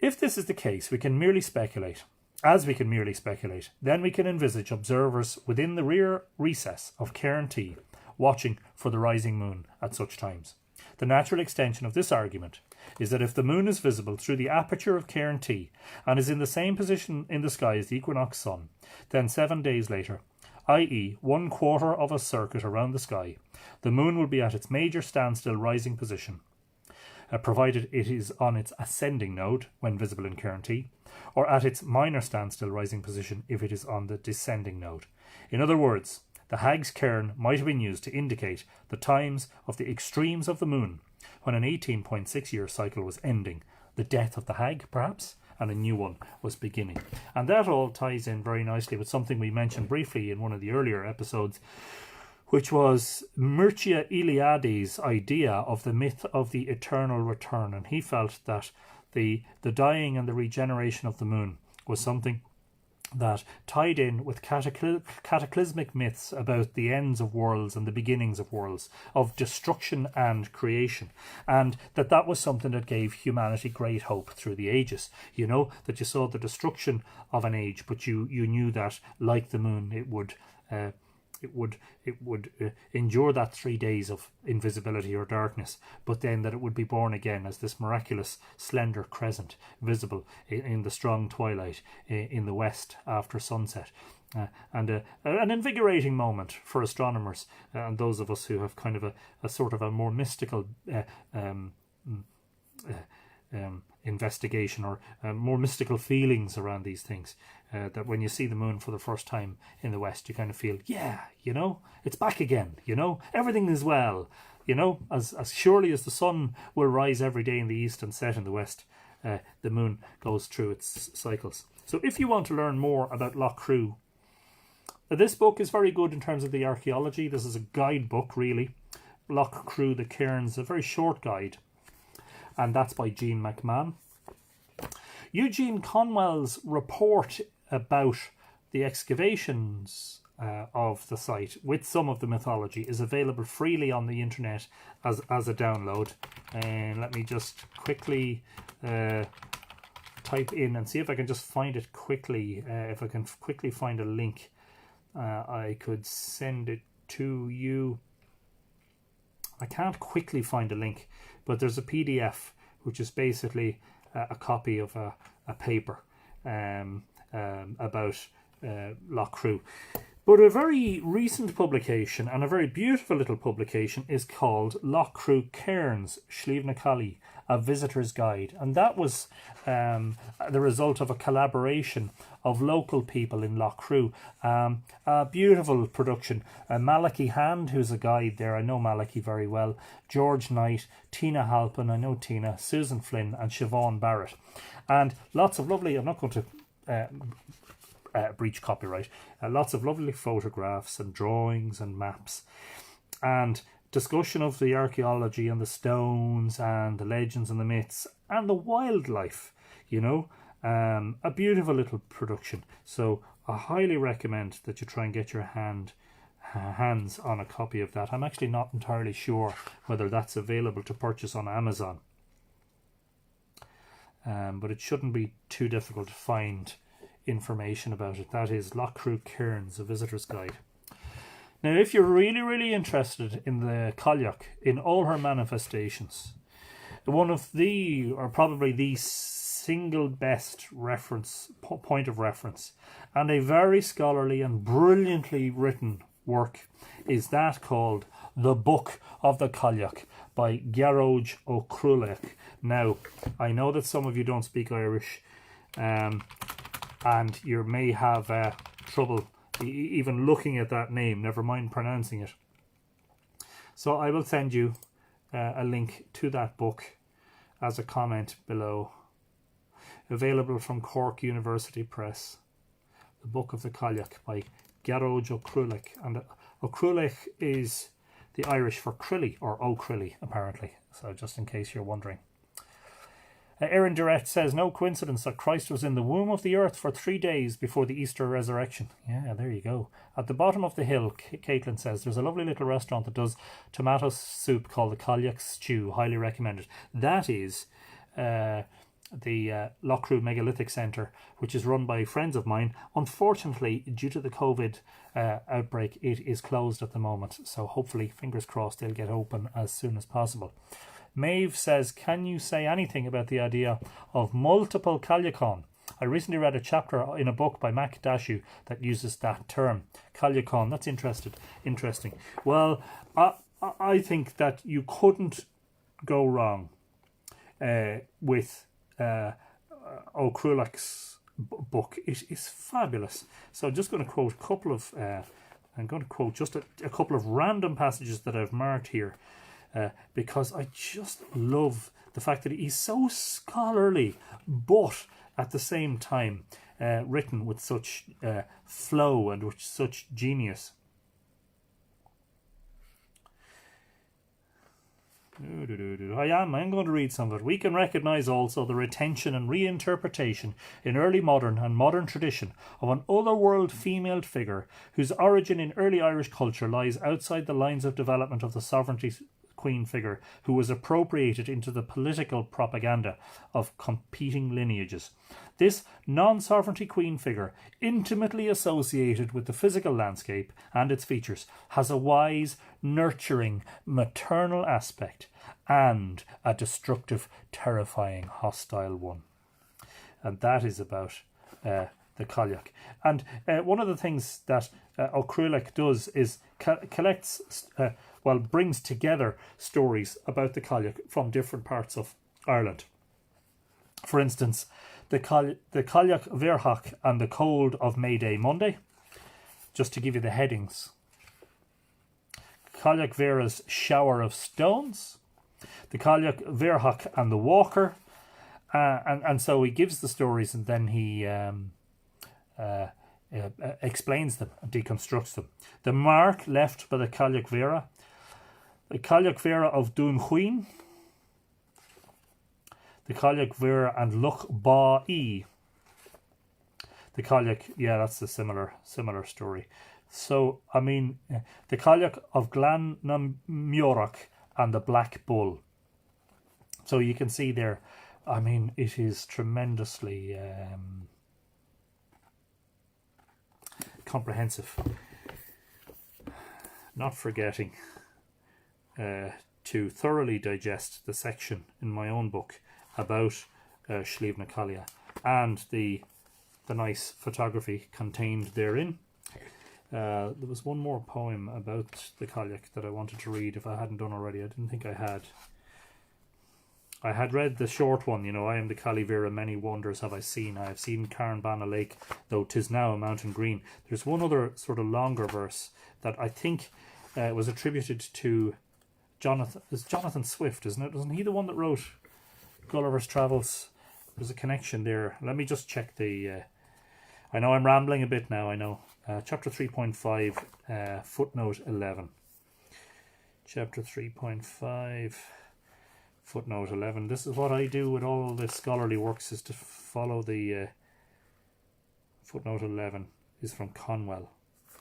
If this is the case, we can merely speculate. As we can merely speculate, then we can envisage observers within the rear recess of Cairn T watching for the rising moon at such times. The natural extension of this argument is that if the moon is visible through the aperture of Cairn T and is in the same position in the sky as the equinox sun, then 7 days later, i.e. 1/4 of a circuit around the sky, the moon will be at its major standstill rising position, provided it is on its ascending node when visible in Cairn T, or at its minor standstill rising position if it is on the descending node. In other words, the hag's cairn might have been used to indicate the times of the extremes of the moon when an 18.6 year cycle was ending, the death of the hag perhaps, and a new one was beginning. And that all ties in very nicely with something we mentioned briefly in one of the earlier episodes, which was Mircea Eliade's idea of the myth of the eternal return. And he felt that the dying and the regeneration of the moon was something that tied in with cataclysmic myths about the ends of worlds and the beginnings of worlds, of destruction and creation, and that was something that gave humanity great hope through the ages. You know, that you saw the destruction of an age, but you knew that, like the moon, it would endure that 3 days of invisibility or darkness, but then that it would be born again as this miraculous slender crescent visible in the strong twilight in the west after sunset. And an invigorating moment for astronomers and those of us who have kind of a sort of a more mystical investigation or more mystical feelings around these things. That when you see the moon for the first time in the west, you kind of feel, yeah, you know, it's back again, you know, everything is well, you know, as surely as the sun will rise every day in the east and set in the west, the moon goes through its cycles. So if you want to learn more about Loughcrew, this book is very good in terms of the archaeology. This is a guidebook, really. Loughcrew, the Cairns, a very short guide, and that's by Jean McMahon. Eugene Conwell's report about the excavations of the site with some of the mythology is available freely on the internet as a download. And let me just quickly type in and see if I can just find it quickly. If I can quickly find a link, I could send it to you. I can't quickly find a link, but there's a PDF which is basically a copy of a paper about Loughcrew. But a very recent publication, and a very beautiful little publication, is called Loughcrew Cairns, Slievna, a visitor's guide. And that was the result of a collaboration of local people in Loughcrew. A beautiful production. Malachy Hand, who's a guide there, I know Malachy very well. George Knight, Tina Halpin, I know Tina, Susan Flynn and Siobhan Barrett. And lots of lovely, I'm not going to breach copyright, lots of lovely photographs and drawings and maps, and discussion of the archaeology and the stones and the legends and the myths and the wildlife, you know. A beautiful little production. So I highly recommend that you try and get your hands on a copy of that. I'm actually not entirely sure whether that's available to purchase on Amazon, but it shouldn't be too difficult to find information about it. That is Loughcrew Cairns, a visitor's guide. Now, if you're really interested in the Cailleach in all her manifestations, one of the, or probably the single best point of reference, and a very scholarly and brilliantly written work, is that called The Book of the Cailleach by Cailleach O'Cruileach. Now, I know that some of you don't speak Irish, and you may have trouble even looking at that name, never mind pronouncing it. So I will send you a link to that book as a comment below. Available from Cork University Press. The Book of the Cailleach by Cailleach O'Cruileach. And O'Cruileach is the Irish for Crilly, or O'Crilly, apparently. So just in case you're wondering. Erin Durrett says, no coincidence that Christ was in the womb of the earth for 3 days before the Easter resurrection. Yeah, there you go. At the bottom of the hill, Caitlin says, there's a lovely little restaurant that does tomato soup called the Cailleach Stew. Highly recommended. That is the Loughcrew Megalithic Centre, which is run by friends of mine. Unfortunately, due to the COVID outbreak, it is closed at the moment. So hopefully, fingers crossed, they'll get open as soon as possible. Maeve says, can you say anything about the idea of multiple Cailleachán? I recently read a chapter in a book by Mac Dashu that uses that term. Cailleachán, that's interesting. Well, I think that you couldn't go wrong with O'Cruileach's book. It is fabulous. So I'm just going to quote a couple of, a couple of random passages that I've marked here. Because I just love the fact that he's so scholarly, but at the same time written with such flow and with such genius. I'm going to read some of it. We can recognise also the retention and reinterpretation in early modern and modern tradition of an otherworld female figure whose origin in early Irish culture lies outside the lines of development of the sovereignty queen figure, who was appropriated into the political propaganda of competing lineages. This non-sovereignty queen figure, intimately associated with the physical landscape and its features, has a wise, nurturing, maternal aspect and a destructive, terrifying, hostile one. And that is about the Cailleach. And one of the things that Cailleach does is brings together stories about the Cailleach from different parts of Ireland. For instance, the Cailleach Mhearthach and the Cold of May Day Monday, just to give you the headings. Cailleach Mhearth's Shower of Stones, the Cailleach Mhearthach and the Walker, and so he gives the stories and then he explains them and deconstructs them. The mark left by the Cailleach Mhearth, the Cailleach Mhearth of Dún the Cailleach Mhearth and Loughcrew, the Cailleach, that's a similar story. So, I mean, the Cailleach of Glannamuirach and the Black Bull. So you can see there, I mean, it is tremendously comprehensive. Not forgetting to thoroughly digest the section in my own book about Sliabh na Cailleach and the nice photography contained therein. There was one more poem about the Cailleach that I wanted to read if I hadn't done already. I didn't think I had. I had read the short one, I am the Cailleach, many wonders have I seen. I have seen Cairn Lake, though 'tis now a mountain green. There's one other sort of longer verse that I think was attributed to Jonathan Swift, isn't it? Wasn't he the one that wrote Gulliver's Travels? There's a connection there. Let me just check the... I know I'm rambling a bit now, I know. Chapter 3.5, footnote 11. Chapter 3.5, footnote 11. This is what I do with all the scholarly works, is to follow the... footnote 11 is from Conwell,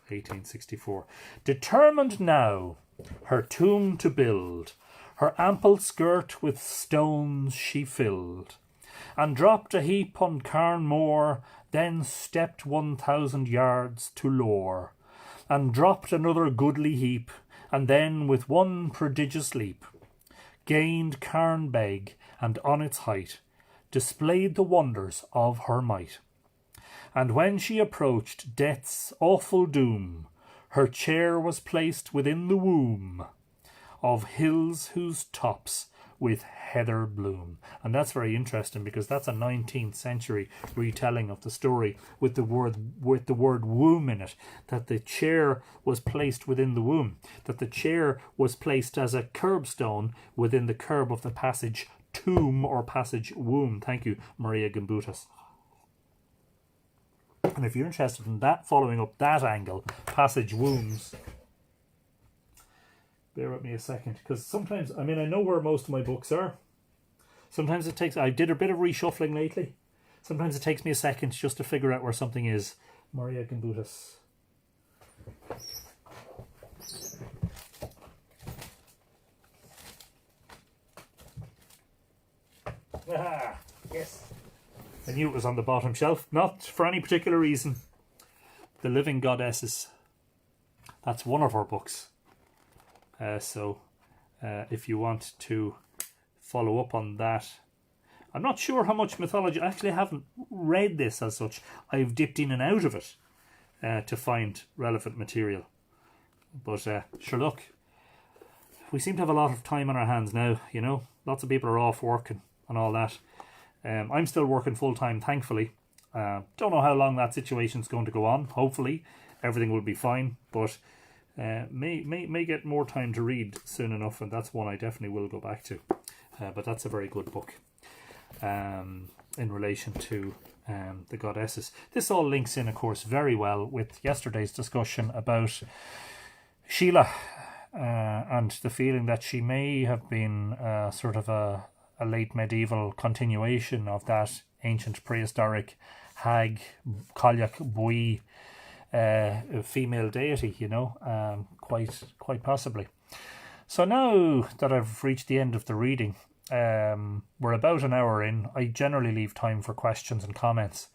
1864. Determined now her tomb to build, her ample skirt with stones she filled, and dropped a heap on Cairn moor, then stepped 1,000 yards to Lore, and dropped another goodly heap, and then with one prodigious leap gained Cairn Beg, and on its height displayed the wonders of her might. And when she approached death's awful doom, her chair was placed within the womb of hills whose tops with heather bloom. And that's very interesting, because that's a 19th century retelling of the story with the word womb in it, that the chair was placed within the womb, that the chair was placed as a curbstone within the curb of the passage tomb or passage womb. Thank you, Maria Gambutas. And if you're interested in that, following up that angle, passage wombs, bear with me a second, because sometimes, I mean, I know where most of my books are. Sometimes it takes, I did a bit of reshuffling lately. Sometimes it takes me a second just to figure out where something is. Maria Gambutas. Ah, yes. I knew it was on the bottom shelf, not for any particular reason. The Living Goddesses. That's one of our books. So if you want to follow up on that, I'm not sure how much mythology. I actually haven't read this as such. I've dipped in and out of it to find relevant material. But sure, look, we seem to have a lot of time on our hands now, Lots of people are off working and all that. I'm still working full-time, thankfully. Don't know how long that situation's going to go on. Hopefully everything will be fine, but may get more time to read soon enough, and that's one I definitely will go back to. But that's a very good book in relation to the goddesses. This all links in, of course, very well with yesterday's discussion about Sheila and the feeling that she may have been sort of a late medieval continuation of that ancient prehistoric hag, Cailleach Bui, female deity, quite possibly. So now that I've reached the end of the reading, we're about an hour in. I generally leave time for questions and comments.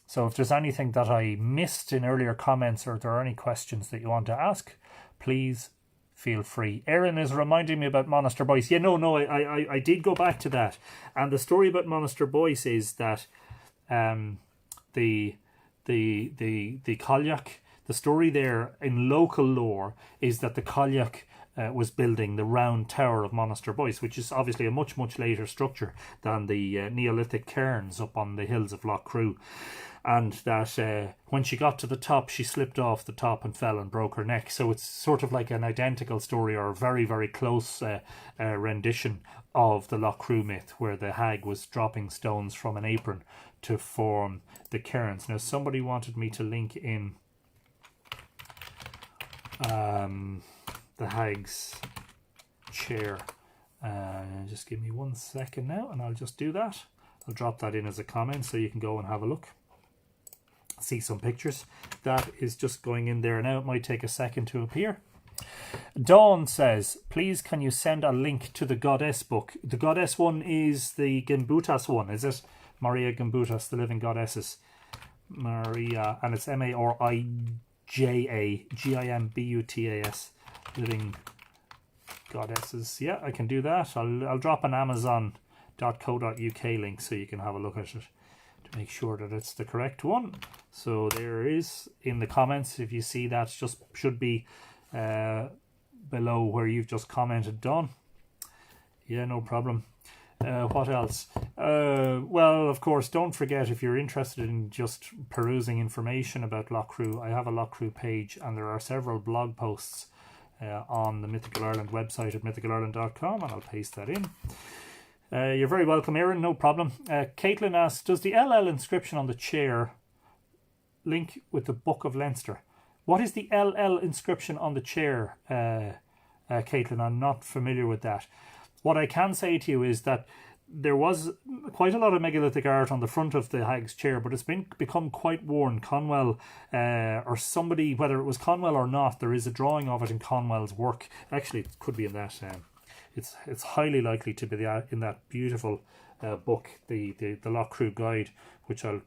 So if there's anything that I missed in earlier comments, or if there are any questions that you want to ask, please feel free. Erin is reminding me about Monsterboice. Yeah, no, I did go back to that. And the story about Monsterboice is that the Cailleach, the story there in local lore is that the Cailleach was building the round tower of Monsterboice, which is obviously a much later structure than the Neolithic cairns up on the hills of Loughcrew. And that when she got to the top, she slipped off the top and fell and broke her neck. So it's sort of like an identical story, or a very close rendition of the Loughcrew myth, where the hag was dropping stones from an apron to form the cairns. Now, somebody wanted me to link in the hag's chair. Just give me 1 second now, and I'll just do that. I'll drop that in as a comment so you can go and have a look. See some pictures. That is just going in there now. It might take a second to appear. Dawn says, please can you send a link to the Goddess book? The Goddess one is the Gimbutas one, is it? Maria Gimbutas, the Living Goddesses. Maria, and it's MARIJA Living Goddesses. Yeah, I can do that. I'll drop an amazon.co.uk link so you can have a look at it to make sure that it's the correct one. So there is in the comments. If you see that, just should be below where you've just commented, Dawn. Yeah, no problem. What else? Well, of course, don't forget, if you're interested in just perusing information about Loughcrew, I have a Loughcrew page, and there are several blog posts on the Mythical Ireland website at mythicalireland.com, and I'll paste that in. You're very welcome, Erin, no problem. Caitlin asks, does the LL inscription on the chair link with the Book of Leinster? What is the LL inscription on the chair, Caitlin? I'm not familiar with that. What I can say to you is that there was quite a lot of megalithic art on the front of the hag's chair, but it's become quite worn. Conwell, or somebody, whether it was Conwell or not, there is a drawing of it in Conwell's work. Actually, it could be in that. It's highly likely to be in that beautiful book, the Loughcrew Guide, which I'll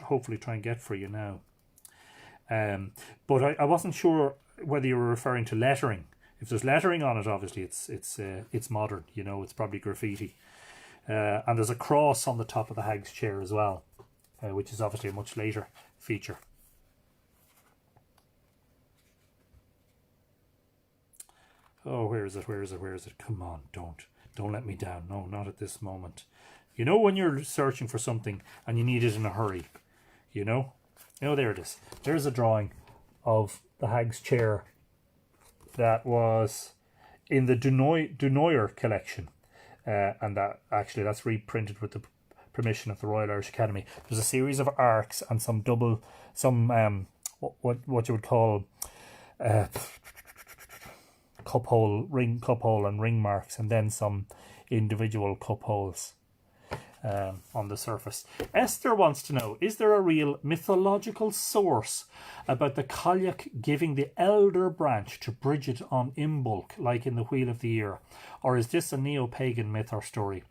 hopefully try and get for you now. But I wasn't sure whether you were referring to lettering. If there's lettering on it, obviously it's modern. It's probably graffiti. And there's a cross on the top of the hag's chair as well, which is obviously a much later feature. Oh, where is it? Come on, don't let me down. No, not at this moment. When you're searching for something and you need it in a hurry, there it is. There's a drawing of the hag's chair that was in the Dunoyer collection, and that's reprinted with the permission of the Royal Irish Academy. There's a series of arcs and some what you would call cup hole and ring marks, and then some individual cup holes on the surface. Esther wants to know, is there a real mythological source about the Cailleach giving the elder branch to Bridget on Imbolc, like in the Wheel of the Year? Or is this a neo-pagan myth or story?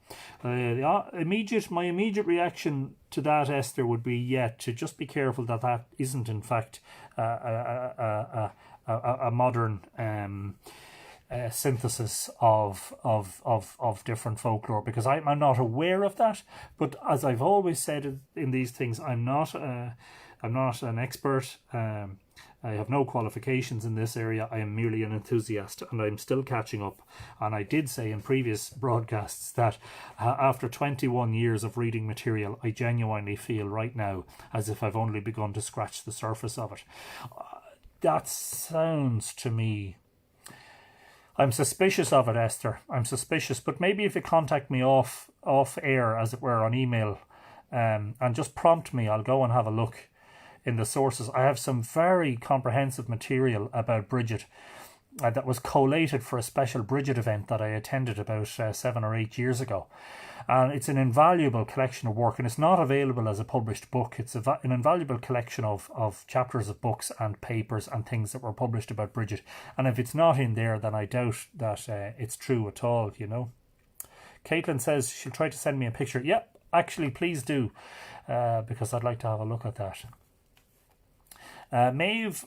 My immediate reaction to that, Esther, would be to just be careful that isn't in fact a modern synthesis of different folklore, because I'm not aware of that. But as I've always said in these things, I'm not an expert. I have no qualifications in this area. I am merely an enthusiast, and I'm still catching up. And I did say in previous broadcasts that after 21 years of reading material, I genuinely feel right now as if I've only begun to scratch the surface of it. That sounds to me... I'm suspicious of it, Esther. I'm suspicious, but maybe if you contact me off air, as it were, on email, and just prompt me, I'll go and have a look. in the sources. I have some very comprehensive material about Bridget that was collated for a special Bridget event that I attended about 7 or 8 years ago. And it's an invaluable collection of work, and it's not available as a published book. It's an invaluable collection of chapters of books and papers and things that were published about Bridget. And if it's not in there, then I doubt that it's true at all, you know. Caitlin says she'll try to send me a picture. Yep, actually, please do, because I'd like to have a look at that. Maeve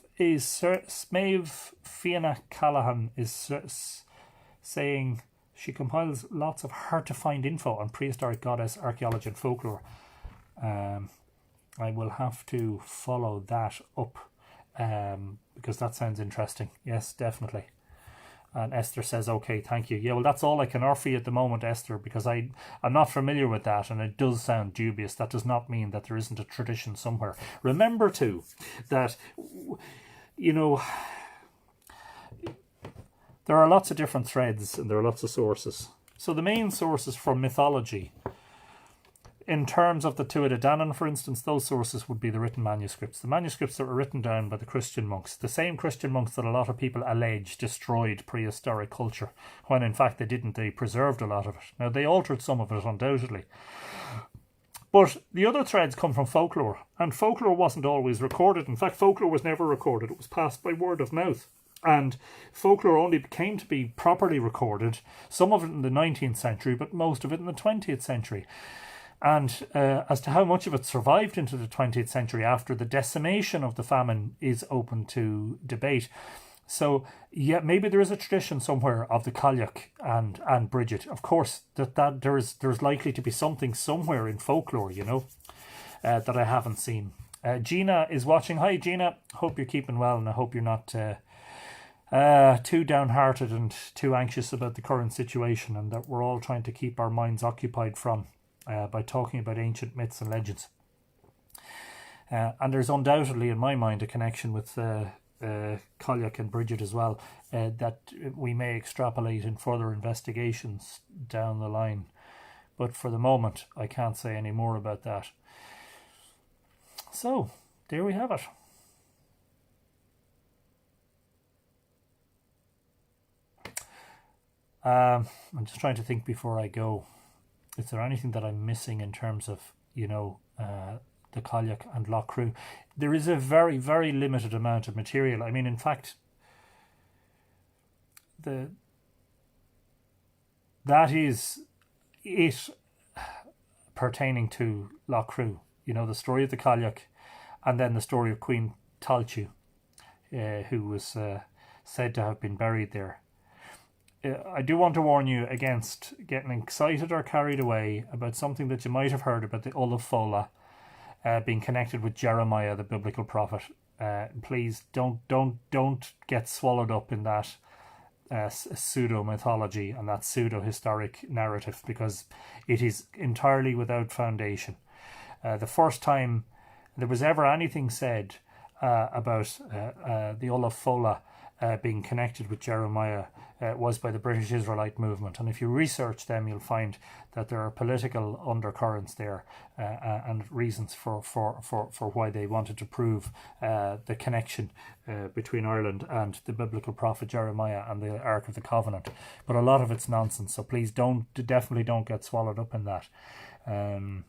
Fiona Callahan is saying she compiles lots of hard-to-find info on prehistoric goddess archaeology and folklore. I will have to follow that up because that sounds interesting. Yes, definitely. And Esther says, okay, thank you. Yeah, well, that's all I can offer you at the moment, Esther, because I'm not familiar with that, and it does sound dubious. That does not mean that there isn't a tradition somewhere. Remember, too, that, you know, there are lots of different threads and there are lots of sources. So the main sources for mythology, in terms of the Tuatha De Danann, for instance, those sources would be the written manuscripts. The manuscripts that were written down by the Christian monks. The same Christian monks that a lot of people allege destroyed prehistoric culture, when in fact they didn't. They preserved a lot of it. Now, they altered some of it, undoubtedly. But the other threads come from folklore. And folklore wasn't always recorded. In fact, folklore was never recorded. It was passed by word of mouth. And folklore only came to be properly recorded, some of it in the 19th century, but most of it in the 20th century. And as to how much of it survived into the 20th century after the decimation of the famine is open to debate. So, yeah, maybe there is a tradition somewhere of the Cailleach and Bridget. Of course, that there's likely to be something somewhere in folklore, you know, that I haven't seen. Gina is watching. Hi, Gina. Hope you're keeping well, and I hope you're not too downhearted and too anxious about the current situation, and that we're all trying to keep our minds occupied from by talking about ancient myths and legends. And there's undoubtedly, in my mind, a connection with Cailleach and Bridget as well, that we may extrapolate in further investigations down the line. But for the moment, I can't say any more about that. So, there we have it. I'm just trying to think before I go. Is there anything that I'm missing in terms of, you know, the Cailleach and Loughcrew? There is a very, very limited amount of material. I mean, in fact, that is it pertaining to Loughcrew. You know, the story of the Cailleach, and then the story of Queen Cailleach, who was said to have been buried there. I do want to warn you against getting excited or carried away about something that you might have heard about the Ulla Fola being connected with Jeremiah, the biblical prophet. Please don't get swallowed up in that pseudo mythology and that pseudo historic narrative, because it is entirely without foundation. The first time there was ever anything said about the Ulla Fola being connected with Jeremiah was by the British Israelite movement, and if you research them, you'll find that there are political undercurrents there and reasons for why they wanted to prove the connection between Ireland and the biblical prophet Jeremiah and the Ark of the Covenant. But a lot of it's nonsense, so please definitely don't get swallowed up in that. And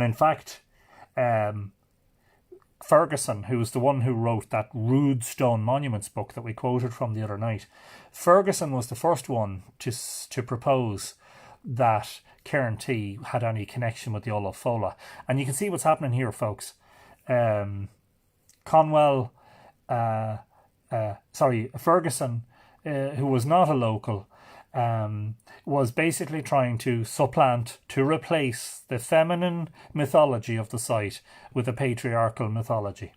in fact, Ferguson, who was the one who wrote that Rude Stone Monuments book that we quoted from the other night, Ferguson was the first one to propose that Cairn T had any connection with the Ulla Fola. And you can see what's happening here, folks. Ferguson, who was not a local, was basically trying to replace the feminine mythology of the site with a patriarchal mythology.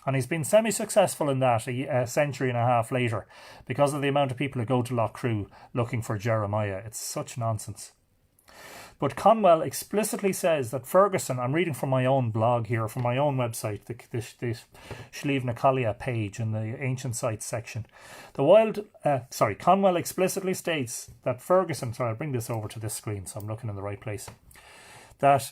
And he's been semi-successful in that a century and a half later, because of the amount of people who go to Loughcrew looking for Jeremiah. It's such nonsense. But Conwell explicitly says that Ferguson, I'm reading from my own blog here, from my own website, the Sliabh na Cailleach page in the Ancient Sites section. Conwell explicitly states that Ferguson, I'll bring this over to this screen so I'm looking in the right place, that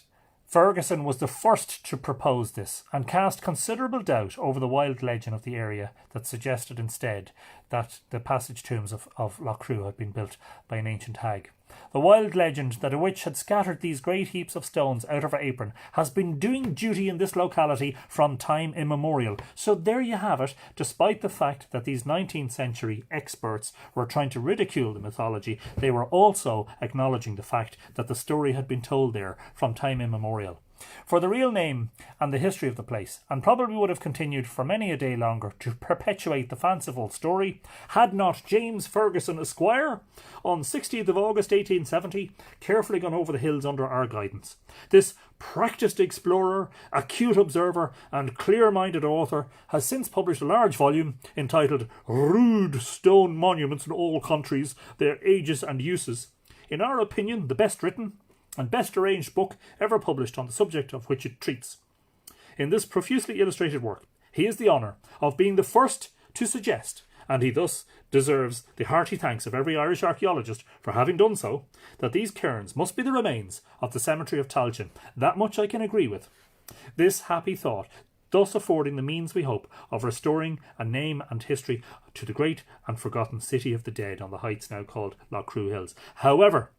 Ferguson was the first to propose this and cast considerable doubt over the wild legend of the area that suggested instead that the passage tombs of Loughcrew had been built by an ancient hag. The wild legend that a witch had scattered these great heaps of stones out of her apron has been doing duty in this locality from time immemorial. So there you have it, despite the fact that these 19th century experts were trying to ridicule the mythology, they were also acknowledging the fact that the story had been told there from time immemorial. For the real name and the history of the place, and probably would have continued for many a day longer to perpetuate the fanciful story, had not James Ferguson Esquire, on 60th of August 1870, carefully gone over the hills under our guidance. This practised explorer, acute observer, and clear-minded author has since published a large volume entitled Rude Stone Monuments in All Countries, Their Ages and Uses. In our opinion, the best written and best arranged book ever published on the subject of which it treats. In this profusely illustrated work, he has the honour of being the first to suggest, and he thus deserves the hearty thanks of every Irish archaeologist for having done so, that these cairns must be the remains of the cemetery of Tailteann. That much I can agree with. This happy thought thus affording the means, we hope, of restoring a name and history to the great and forgotten city of the dead on the heights now called Loughcrew Hills. However,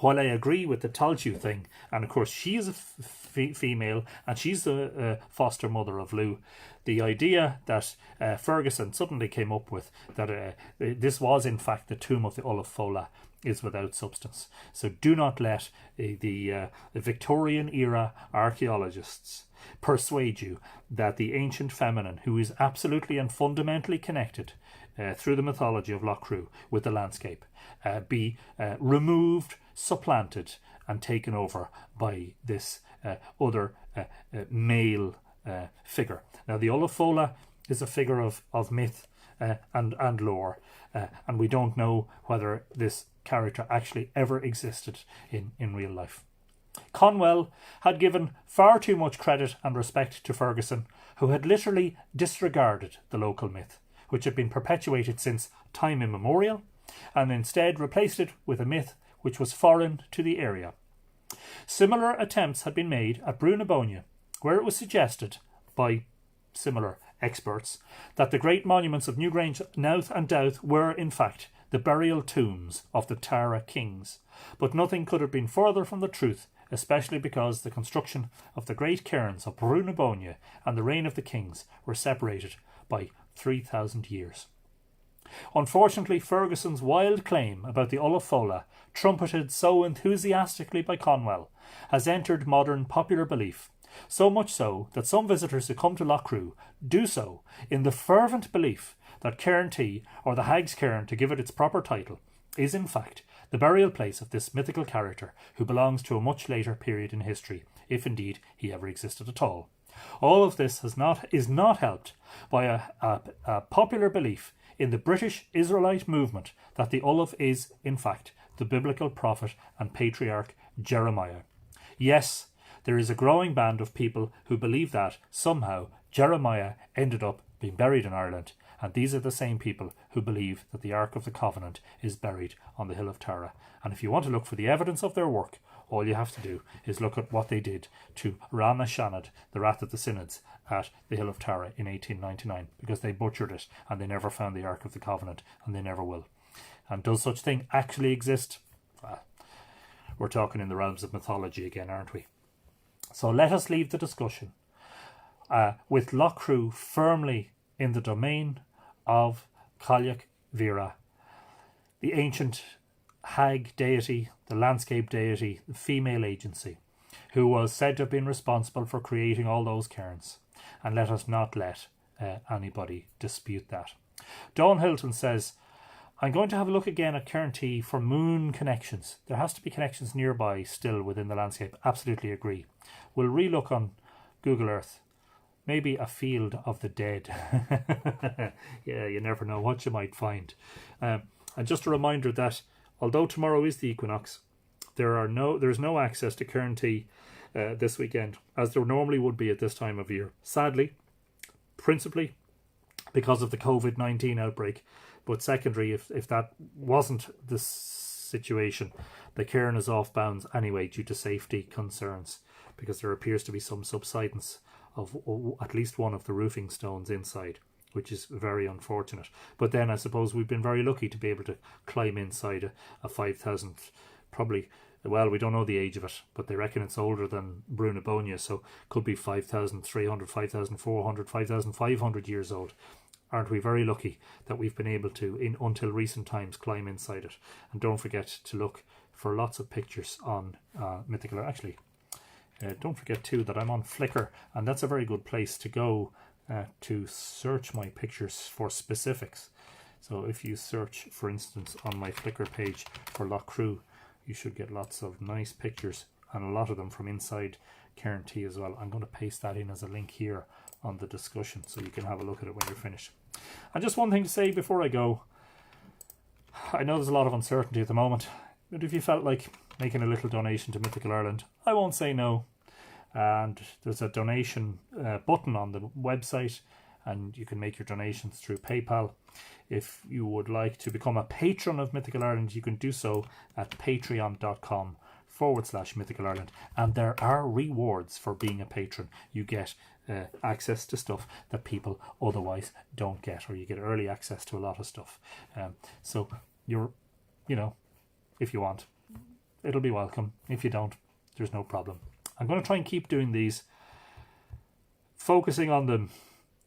while I agree with the Tailteann thing, and of course she is a female and she's the foster mother of Lou, the idea that Ferguson suddenly came up with that this was in fact the tomb of the Ulla Fola is without substance. So do not let the Victorian era archaeologists persuade you that the ancient feminine, who is absolutely and fundamentally connected through the mythology of Loughcrew with the landscape, be removed, supplanted and taken over by this other male figure. Now the Ulla Fola is a figure of myth and lore, and we don't know whether this character actually ever existed in real life. Conwell had given far too much credit and respect to Ferguson, who had literally disregarded the local myth, which had been perpetuated since time immemorial, and instead replaced it with a myth which was foreign to the area. Similar attempts had been made at Brunabonia, where it was suggested by similar experts that the great monuments of Newgrange, Knowth and Douth were in fact the burial tombs of the Tara kings, but nothing could have been further from the truth, especially because the construction of the great cairns of Brunabonia and the reign of the kings were separated by 3,000 years. Unfortunately, Ferguson's wild claim about the Ulla Fola, trumpeted so enthusiastically by Conwell, has entered modern popular belief, so much so that some visitors who come to Loughcrew do so in the fervent belief that Cairn T, or the Hag's Cairn to give it its proper title, is in fact the burial place of this mythical character who belongs to a much later period in history, if indeed he ever existed at all. All of this is not helped by a popular belief in the British Israelite movement that the Ulla is, in fact, the biblical prophet and patriarch Jeremiah. Yes, there is a growing band of people who believe that, somehow, Jeremiah ended up being buried in Ireland, and these are the same people who believe that the Ark of the Covenant is buried on the Hill of Tara. And if you want to look for the evidence of their work, all you have to do is look at what they did to Rana Shanad, the Wrath of the Synods, at the Hill of Tara in 1899, because they butchered it and they never found the Ark of the Covenant, and they never will. And does such thing actually exist? We're talking in the realms of mythology again, aren't we? So let us leave the discussion with Loughcrew firmly in the domain of Cailleach Vera, the ancient hag deity, the landscape deity, the female agency, who was said to have been responsible for creating all those cairns. And let us not let anybody dispute that. Dawn Hilton says, I'm going to have a look again at Cairn T for moon connections. There has to be connections nearby still within the landscape. Absolutely agree. We'll relook on Google Earth. Maybe a field of the dead. Yeah, you never know what you might find. And just a reminder that although tomorrow is the equinox, there's no access to Cairn T this weekend, as there normally would be at this time of year. Sadly, principally because of the COVID-19 outbreak, but secondary, if that wasn't the situation. The cairn is off bounds anyway due to safety concerns, because there appears to be some subsidence of at least one of the roofing stones inside, which is very unfortunate. But then I suppose we've been very lucky to be able to climb inside a 5,000, probably, well, we don't know the age of it, but they reckon it's older than Brunabonia, so could be 5,300, 5,400, 5,500 years old. Aren't we very lucky that we've been able to, until recent times, climb inside it? And don't forget to look for lots of pictures on Mythical. Actually, don't forget too that I'm on Flickr, and that's a very good place to go to search my pictures for specifics. So if you search, for instance, on my Flickr page for Loughcrew, you should get lots of nice pictures, and a lot of them from inside Cairn T as well. I'm going to paste that in as a link here on the discussion so you can have a look at it when you're finished. And just one thing to say before I go. I know there's a lot of uncertainty at the moment, but if you felt like making a little donation to Mythical Ireland, I won't say no. And there's a donation button on the website, and you can make your donations through PayPal. If you would like to become a patron of Mythical Ireland, you can do so at patreon.com/Mythical Ireland. And there are rewards for being a patron. You get access to stuff that people otherwise don't get, or you get early access to a lot of stuff. So you're, if you want, it'll be welcome. If you don't, there's no problem. I'm going to try and keep doing these. Focusing on them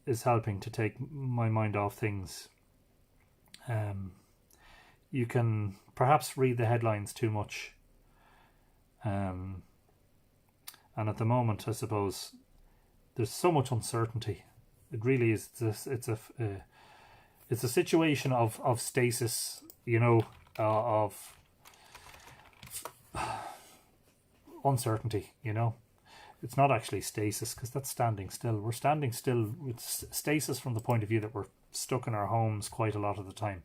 is helping to take my mind off things. You can perhaps read the headlines too much. And at the moment, I suppose, there's so much uncertainty. It really is. It's a situation of stasis, of uncertainty. It's not actually stasis, because that's standing still. We're standing still. It's stasis from the point of view that we're stuck in our homes quite a lot of the time.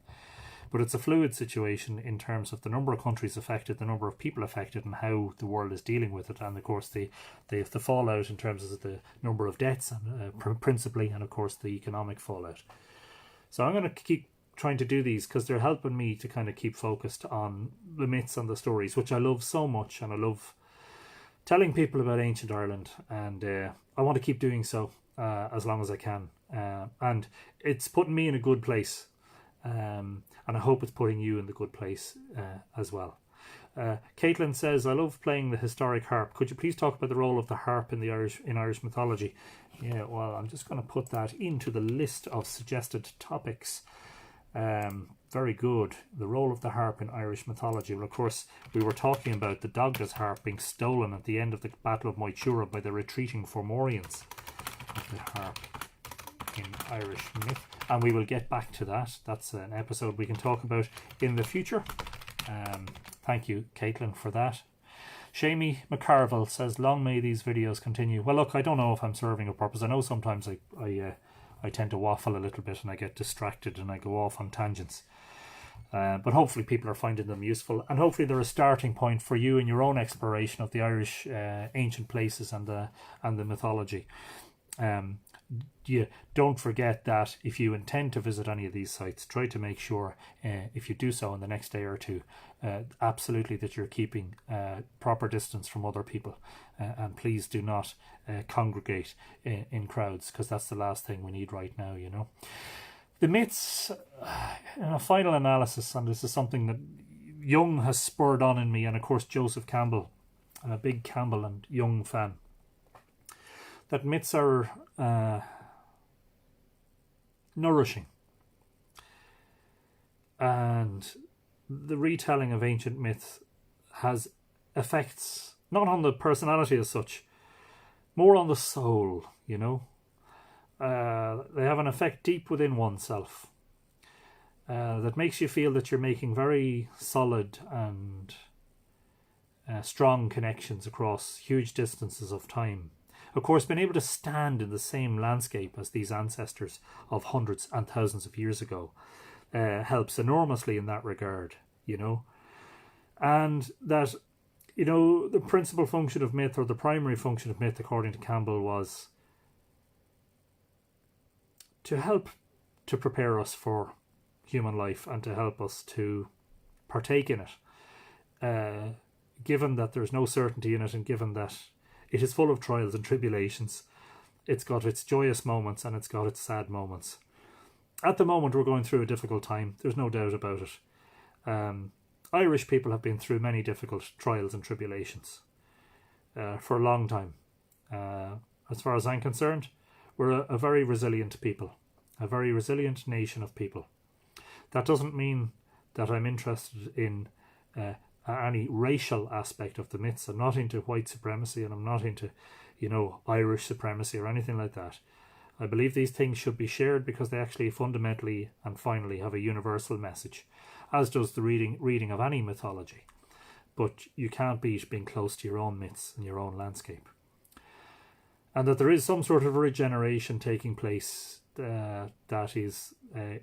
But it's a fluid situation in terms of the number of countries affected, the number of people affected, and how the world is dealing with it. And of course the fallout in terms of the number of deaths, and principally, and of course the economic fallout. So I'm going to keep trying to do these because they're helping me to kind of keep focused on the myths and the stories, which I love so much, and I love telling people about ancient Ireland, and I want to keep doing so as long as I can. And it's putting me in a good place. And I hope it's putting you in the good place as well. Caitlin says, I love playing the historic harp. Could you please talk about the role of the harp in Irish mythology? Yeah, well, I'm just going to put that into the list of suggested topics. Very good. The role of the harp in Irish mythology. Well, of course, we were talking about the Dagda's harp being stolen at the end of the Battle of Moytura by the retreating Fomorians. The harp in Irish myth, and we will get back to that. That's an episode we can talk about in the future. Thank you, Caitlin, for that. Shamie McCarville says, long may these videos continue. Well, look, I don't know if I'm serving a purpose. I know sometimes I tend to waffle a little bit, and I get distracted and I go off on tangents. But hopefully people are finding them useful, and hopefully they're a starting point for you in your own exploration of the Irish ancient places and the mythology. Don't forget that if you intend to visit any of these sites, try to make sure, if you do so in the next day or two, absolutely that you're keeping proper distance from other people, and please do not congregate in crowds, because that's the last thing we need right now. The myths, in a final analysis, and this is something that Young has spurred on in me, and of course Joseph Campbell. I'm a big Campbell and Young fan. That myths are nourishing, and the retelling of ancient myths has effects not on the personality as such, more on the soul. They have an effect deep within oneself that makes you feel that you're making very solid and strong connections across huge distances of time. Of course, being able to stand in the same landscape as these ancestors of hundreds and thousands of years ago helps enormously in that regard, And that, the principal function of myth, or the primary function of myth, according to Campbell, was to help to prepare us for human life and to help us to partake in it. given that there's no certainty in it, and given that it is full of trials and tribulations, it's got its joyous moments and it's got its sad moments. At the moment, we're going through a difficult time. There's no doubt about it. Irish people have been through many difficult trials and tribulations for a long time. As far as I'm concerned, we're a very resilient people, a very resilient nation of people. That doesn't mean that I'm interested in any racial aspect of the myths. I'm not into white supremacy, and I'm not into, Irish supremacy or anything like that. I believe these things should be shared because they actually fundamentally and finally have a universal message, as does the reading of any mythology. But you can't beat being close to your own myths and your own landscape. And that there is some sort of regeneration taking place that is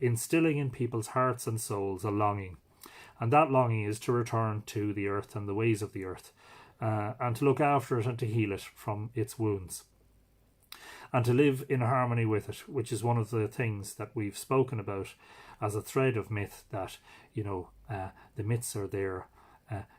instilling in people's hearts and souls a longing. And that longing is to return to the earth and the ways of the earth, and to look after it and to heal it from its wounds, and to live in harmony with it, which is one of the things that we've spoken about as a thread of myth, that the myths are there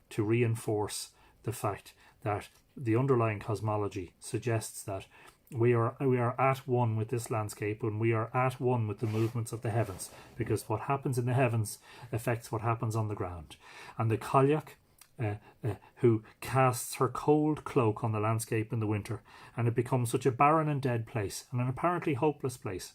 to reinforce the fact that the underlying cosmology suggests that we are at one with this landscape, and we are at one with the movements of the heavens, because what happens in the heavens affects what happens on the ground. And the Cailleach, who casts her cold cloak on the landscape in the winter, and it becomes such a barren and dead place, and an apparently hopeless place.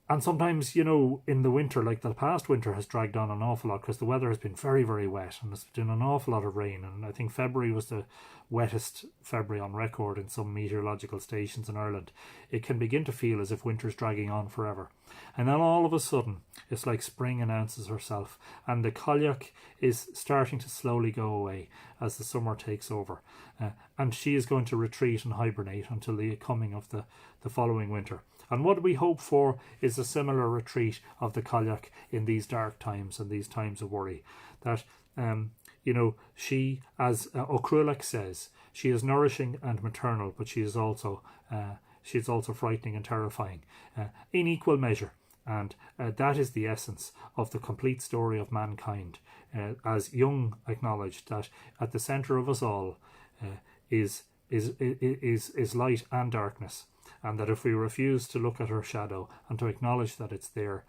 And sometimes, in the winter, like the past winter has dragged on an awful lot because the weather has been very, very wet, and there's been an awful lot of rain. And I think February was the wettest February on record in some meteorological stations in Ireland. It can begin to feel as if winter's dragging on forever. And then all of a sudden, it's like spring announces herself, and the Cailleach is starting to slowly go away as the summer takes over. And she is going to retreat and hibernate until the coming of the following winter. And what we hope for is a similar retreat of the Cailleach in these dark times and these times of worry. That, she, as Loughcrew says, she is nourishing and maternal, but she is also frightening and terrifying in equal measure. And that is the essence of the complete story of mankind. As Jung acknowledged, that at the centre of us all is light and darkness. And that if we refuse to look at her shadow and to acknowledge that it's there,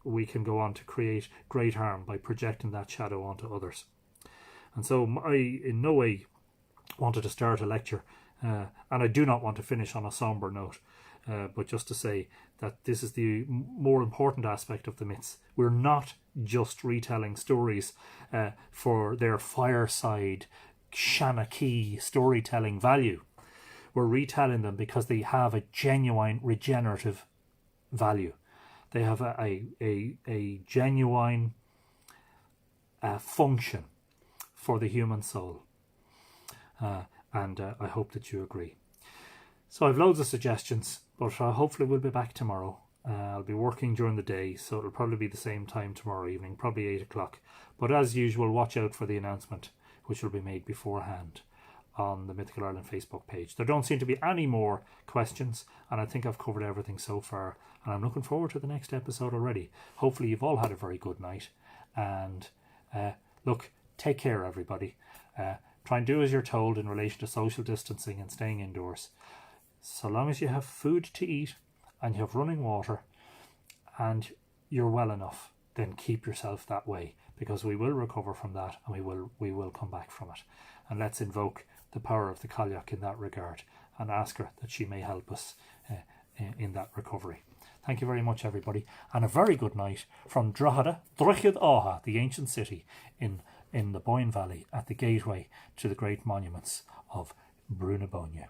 we can go on to create great harm by projecting that shadow onto others. And so I in no way wanted to start a lecture, and I do not want to finish on a sombre note, but just to say that this is the more important aspect of the myths. We're not just retelling stories for their fireside Shanachie storytelling value. We're retelling them because they have a genuine regenerative value. They have a genuine function for the human soul. And I hope that you agree. So I've loads of suggestions, but hopefully we'll be back tomorrow. I'll be working during the day, so it'll probably be the same time tomorrow evening, probably 8 o'clock. But as usual, watch out for the announcement, which will be made beforehand on the Mythical Ireland Facebook page. There don't seem to be any more questions, and I think I've covered everything so far, and I'm looking forward to the next episode already. Hopefully you've all had a very good night, and look, take care everybody. Try and do as you're told in relation to social distancing and staying indoors. So long as you have food to eat and you have running water and you're well enough, then keep yourself that way, because we will recover from that, and we will come back from it. And let's invoke the power of the Cailleach in that regard and ask her that she may help us in that recovery. Thank you very much, everybody, and a very good night from Drogheda, the ancient city in the Boyne Valley, at the gateway to the great monuments of Brunabónna.